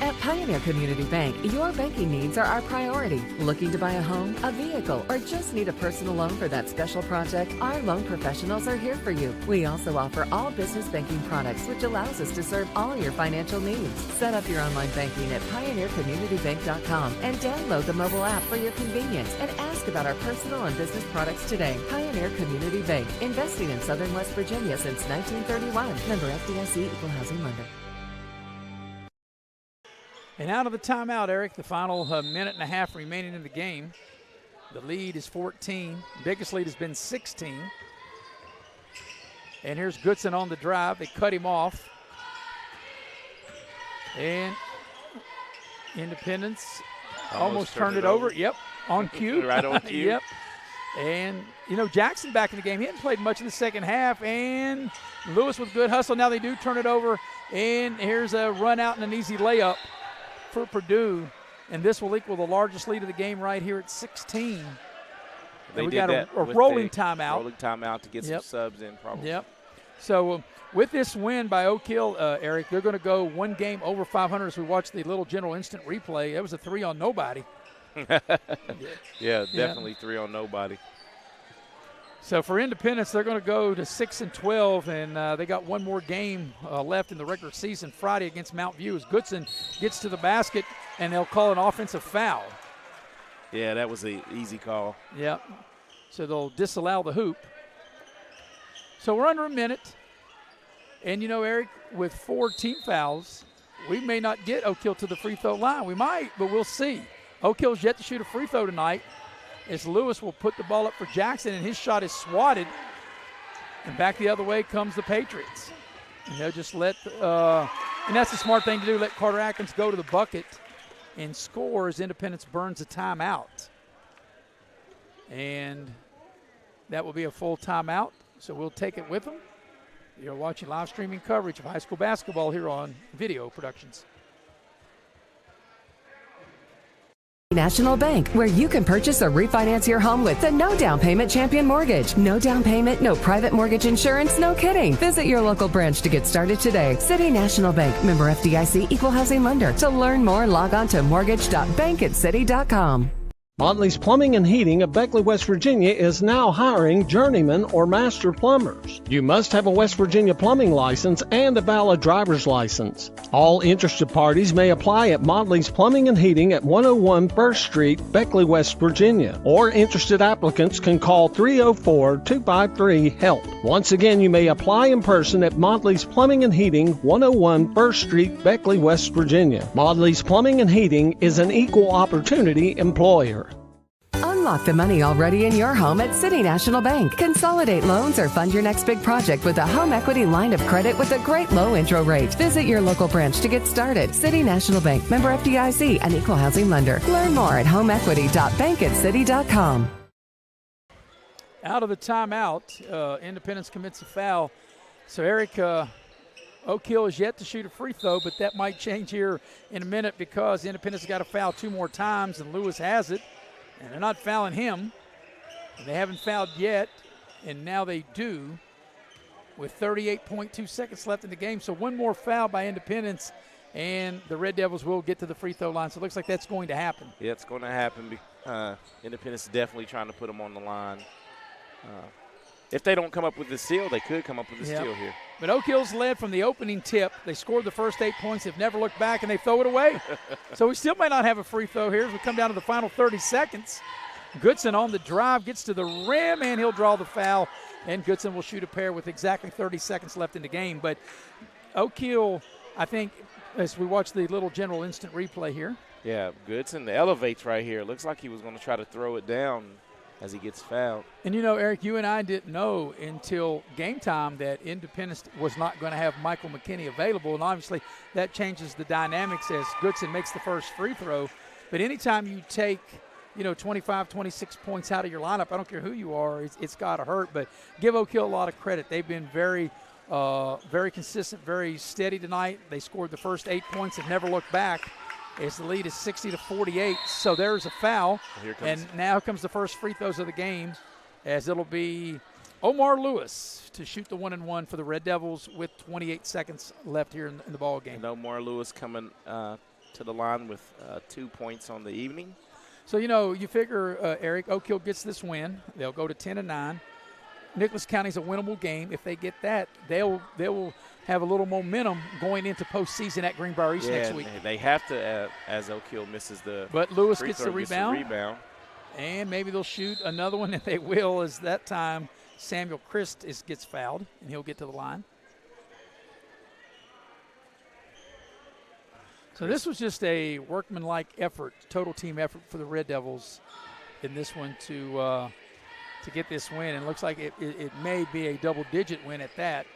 At Pioneer Community Bank, your banking needs are our priority. Looking to buy a home, a vehicle, or just need a personal loan for that special project? Our loan professionals are here for you. We also offer all business banking products, which allows us to serve all your financial needs. Set up your online banking at pioneercommunitybank.com and download the mobile app for your convenience and ask about our personal and business products today. Pioneer Community Bank, investing in Southern West Virginia since 1931. Member FDIC, Equal Housing Lender. And out of the timeout, Eric, the final minute and a half remaining in the game. The lead is 14. Biggest lead has been 16. And here's Goodson on the drive. They cut him off. And Independence almost turned it over. Yep, on cue. Right on cue. Yep. And, Jackson back in the game. He hadn't played much in the second half. And Lewis with good hustle. Now they do turn it over. And here's a run out and an easy layup for Purdue. and this will equal the largest lead of the game right here at 16. They we did got that a with rolling the timeout. Rolling timeout to get some subs in, probably. Yep. So with this win by Oak Hill, Eric, they're going to go one game over 500 as we watch the Little General instant replay. That was a 3 on nobody. Yeah, definitely 3 on nobody. So for Independence, they're going to go to 6-12, and they got one more game left in the regular season Friday against Mount View as Goodson gets to the basket, and they'll call an offensive foul. Yeah, that was an easy call. Yep. So they'll disallow the hoop. So we're under a minute. And, you know, Eric, with 4 team fouls, we may not get Oak Hill to the free throw line. We might, but we'll see. Oak Hill's yet to shoot a free throw tonight as Lewis will put the ball up for Jackson, and his shot is swatted. And back the other way comes the Patriots. And they'll just let and that's the smart thing to do, let Carter Atkins go to the bucket and score as Independence burns a timeout. And that will be a full timeout, so we'll take it with them. You're watching live streaming coverage of high school basketball here on Video Productions. National Bank, where you can purchase or refinance your home with the no down payment Champion Mortgage. No down payment, no private mortgage insurance, no kidding. Visit your local branch to get started today. City National Bank, member FDIC, equal housing lender. To learn more, log on to mortgage.bankatcity.com. Motley's Plumbing and Heating of Beckley, West Virginia is now hiring journeyman or master plumbers. You must have a West Virginia plumbing license and a valid driver's license. All interested parties may apply at Motley's Plumbing and Heating at 101 First Street, Beckley, West Virginia. Or interested applicants can call 304-253-HELP. Once again, you may apply in person at Motley's Plumbing and Heating, 101 First Street, Beckley, West Virginia. Motley's Plumbing and Heating is an equal opportunity employer. Unlock the money already in your home at City National Bank. Consolidate loans or fund your next big project with a home equity line of credit with a great low intro rate. Visit your local branch to get started. City National Bank, member FDIC, an equal housing lender. Learn more at homeequity.bankatcity.com. Out of the timeout, Independence commits a foul. So, Eric, Oak Hill is yet to shoot a free throw, but that might change here in a minute because Independence got to foul 2 more times, and Lewis has it. And they're not fouling him. They haven't fouled yet, and now they do with 38.2 seconds left in the game. So one more foul by Independence, and the Red Devils will get to the free throw line. So it looks like that's going to happen. Yeah, it's going to happen. Independence is definitely trying to put them on the line. If they don't come up with the steal, they could come up with the steal here. But Oak Hill's led from the opening tip. They scored the first 8 points. They've never looked back, and they throw it away. So we still might not have a free throw here as we come down to the final 30 seconds. Goodson on the drive, gets to the rim, and he'll draw the foul. And Goodson will shoot a pair with exactly 30 seconds left in the game. But Oak Hill, I think, as we watch the Little General instant replay here. Yeah, Goodson elevates right here. Looks like he was going to try to throw it down as he gets fouled. And, you know, Eric, you and I didn't know until game time that Independence was not going to have Michael McKinney available, and obviously that changes the dynamics as Goodson makes the first free throw. But anytime you take, 25, 26 points out of your lineup, I don't care who you are, it's got to hurt. But give Oak Hill a lot of credit. They've been very consistent, very steady tonight. They scored the first 8 points and never looked back. As the lead is 60-48, so there's a foul. And now comes the first free throws of the game, as it'll be Omar Lewis to shoot the 1-and-1 for the Red Devils with 28 seconds left here in the ball game. And Omar Lewis coming to the line with 2 points on the evening. So, you figure, Eric, Oak Hill gets this win. They'll go to 10-9. Nicholas County's a winnable game. If they get that, they will have a little momentum going into postseason at Greenbrier East next week. They have to, as Oak Hill misses the But Lewis free gets throw, the rebound. And maybe they'll shoot another one, and they will, as that time Samuel Christ gets fouled, and he'll get to the line. So this was just a workmanlike effort, total team effort for the Red Devils in this one to get this win. And it looks like it may be a double-digit win at that,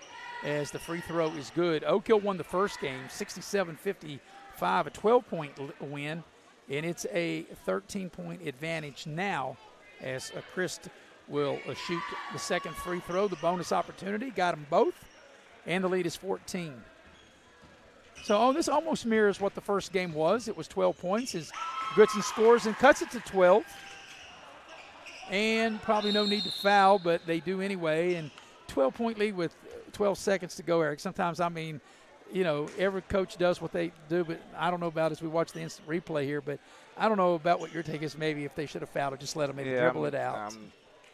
as the free throw is good. Oak Hill won the first game, 67-55, a 12-point win, and it's a 13-point advantage now as Christ will shoot the second free throw, the bonus opportunity. Got them both, and the lead is 14. So this almost mirrors what the first game was. It was 12 points as Goodson scores and cuts it to 12. And probably no need to foul, but they do anyway. And 12-point lead with 12 seconds to go, Eric. Sometimes, every coach does what they do, but I don't know about as we watch the instant replay here, but I don't know about what your take is maybe if they should have fouled or just let them maybe dribble it out.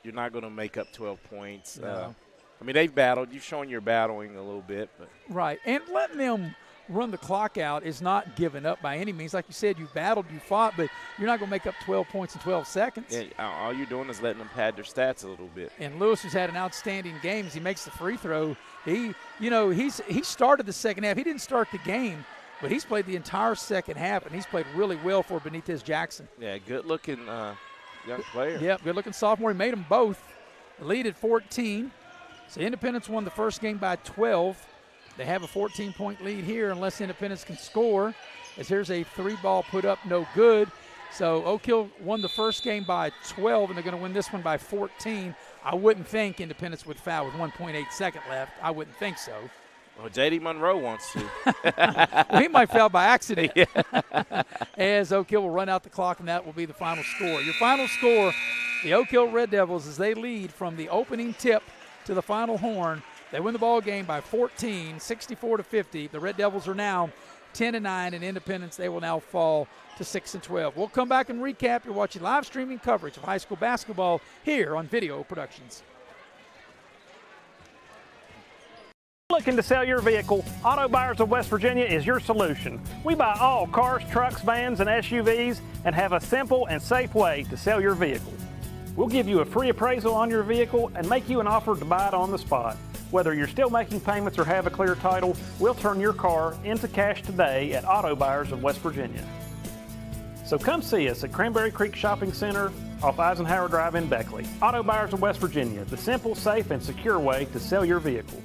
You're not going to make up 12 points. No. They've battled. You've shown you're battling a little bit. But. Right, and letting them run the clock out is not giving up by any means. Like you said, you battled, you fought, but you're not going to make up 12 points in 12 seconds. Yeah, all you're doing is letting them pad their stats a little bit. And Lewis has had an outstanding game as he makes the free throw. He started the second half. He didn't start the game, but he's played the entire second half, and he's played really well for Benitez Jackson. Yeah, good-looking young player. Yeah, good-looking sophomore. He made them both. The lead at 14. So Independence won the first game by 12. They have a 14-point lead here unless Independence can score, as here's a three-ball put up, no good. So Oak Hill won the first game by 12, and they're going to win this one by 14. I wouldn't think Independence would foul with 1.8 second left. I wouldn't think so. Well, J.D. Monroe wants to. Well, he might foul by accident. As Oak Hill will run out the clock, and that will be the final score. Your final score, the Oak Hill Red Devils, as they lead from the opening tip to the final horn. They win the ball game by 14, 64-50. The Red Devils are now 10-9, and Independence, they will now fall to 6-12. We'll come back and recap. You're watching live streaming coverage of high school basketball here on Video Productions. Looking to sell your vehicle? Auto Buyers of West Virginia is your solution. We buy all cars, trucks, vans, and SUVs and have a simple and safe way to sell your vehicle. We'll give you a free appraisal on your vehicle and make you an offer to buy it on the spot. Whether you're still making payments or have a clear title, we'll turn your car into cash today at Auto Buyers of West Virginia. So come see us at Cranberry Creek Shopping Center off Eisenhower Drive in Beckley. Auto Buyers of West Virginia, the simple, safe, and secure way to sell your vehicle.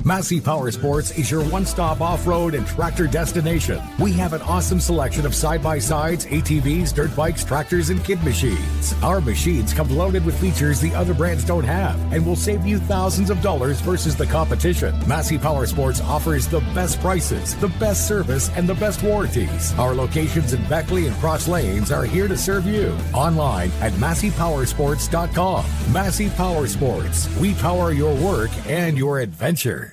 Massey Power Sports is your one-stop off-road and tractor destination. We have an awesome selection of side-by-sides, ATVs, dirt bikes, tractors, and kid machines. Our machines come loaded with features the other brands don't have and will save you thousands of dollars versus the competition. Massey Power Sports offers the best prices, the best service, and the best warranties. Our locations in Beckley and Cross Lanes are here to serve you. Online at MasseyPowersports.com. Massey Power Sports. We power your work and your adventure.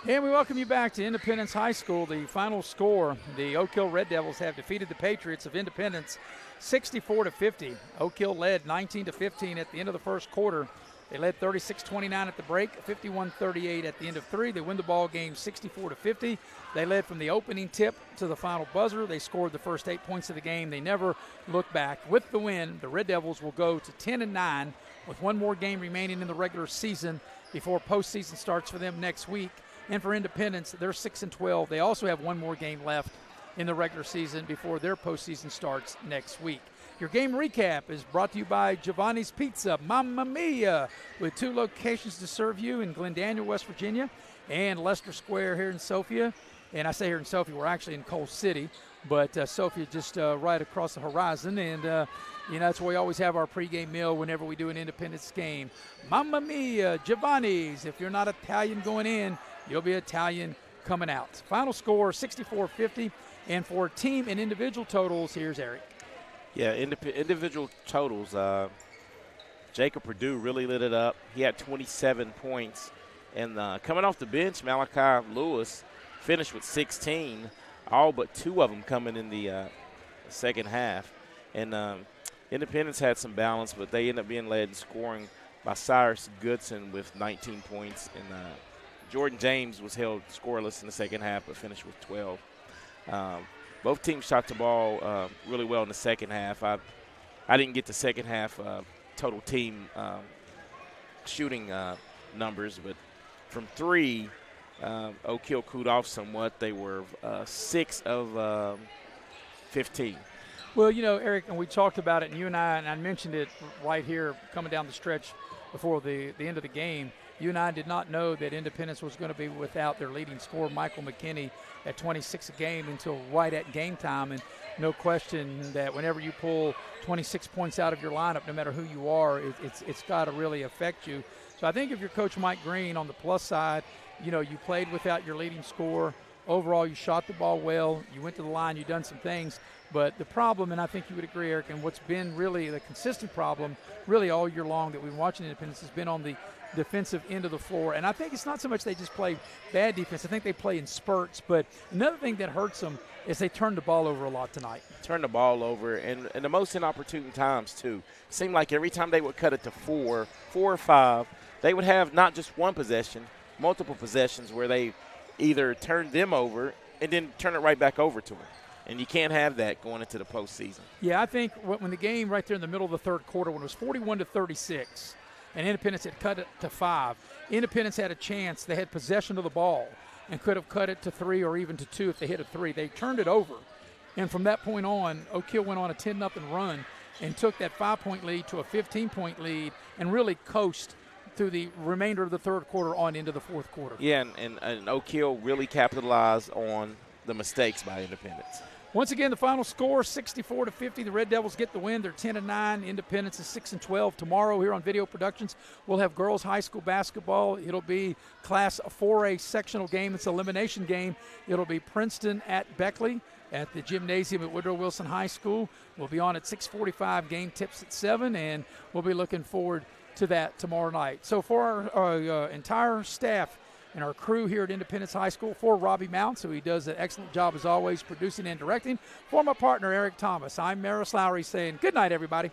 And we welcome you back to Independence High School. The final score, the Oak Hill Red Devils have defeated the Patriots of Independence 64-50. Oak Hill led 19-15 at the end of the first quarter. They led 36-29 at the break, 51-38 at the end of three. They win the ball game 64-50. They led from the opening tip to the final buzzer. They scored the first 8 points of the game. They never looked back. With the win, the Red Devils will go to 10-9 with one more game remaining in the regular season before postseason starts for them next week. And for Independence, they're 6-12. They also have one more game left in the regular season before their postseason starts next week. Your game recap is brought to you by Giovanni's Pizza, Mamma Mia, with 2 locations to serve you in Glendaniel, West Virginia, and Leicester Square here in Sophia. And I say here in Sophia, we're actually in Coal City, but Sophia just right across the horizon. And, that's where we always have our pregame meal whenever we do an Independence game. Mamma Mia, Giovanni's. If you're not Italian going in, you'll be Italian coming out. Final score, 64-50. And for team and individual totals, here's Eric. Yeah, individual totals. Jacob Perdue really lit it up. He had 27 points. And coming off the bench, Malachi Lewis finished with 16, all but 2 of them coming in the second half. And Independence had some balance, but they ended up being led in scoring by Cyrus Goodson with 19 points. And Jordan James was held scoreless in the second half but finished with 12. Both teams shot the ball really well in the second half. I didn't get the second half total team shooting numbers, but from 3, Oak Hill cooled off somewhat. They were 6 of 15. Well, Eric, and we talked about it, and you and I mentioned it right here coming down the stretch before the end of the game. You and I did not know that Independence was going to be without their leading scorer, Michael McKinney, at 26 a game until right at game time. And no question that whenever you pull 26 points out of your lineup, no matter who you are, it's got to really affect you. So I think if you're Coach Mike Green, on the plus side, you played without your leading scorer. overall you shot the ball well, you went to the line, you done some things. But the problem, and I think you would agree, Eric, and what's been really the consistent problem really all year long that we've been watching Independence has been on the defensive end of the floor. And I think it's not so much they just play bad defense. I think they play in spurts. But another thing that hurts them is they turn the ball over a lot tonight. Turn the ball over, and the most inopportune times, too. It seemed like every time they would cut it to 4 or 5, they would have not just one possession, multiple possessions where they either turned them over and then turn it right back over to them. And you can't have that going into the postseason. Yeah, I think when the game right there in the middle of the third quarter, when it was 41-36, and Independence had cut it to 5, Independence had a chance. They had possession of the ball and could have cut it to 3 or even to 2 if they hit a 3. They turned it over. And from that point on, Oak Hill went on a 10-0 run and took that 5-point lead to a 15-point lead and really coasted through the remainder of the third quarter on into the fourth quarter. Yeah, and Oak Hill really capitalized on the mistakes by Independence. Once again, the final score, 64-50. The Red Devils get the win. They're 10-9. Independence is 6-12. Tomorrow here on Video Productions, we'll have girls high school basketball. It'll be Class 4A sectional game. It's an elimination game. It'll be Princeton at Beckley at the gymnasium at Woodrow Wilson High School. We'll be on at 6:45. Game tips at 7, and we'll be looking forward to that tomorrow night. So for our entire staff and our crew here at Independence High School, for Robbie Mounts, who he does an excellent job as always producing and directing, for my partner Eric Thomas, I'm Maris Lowry saying good night, everybody.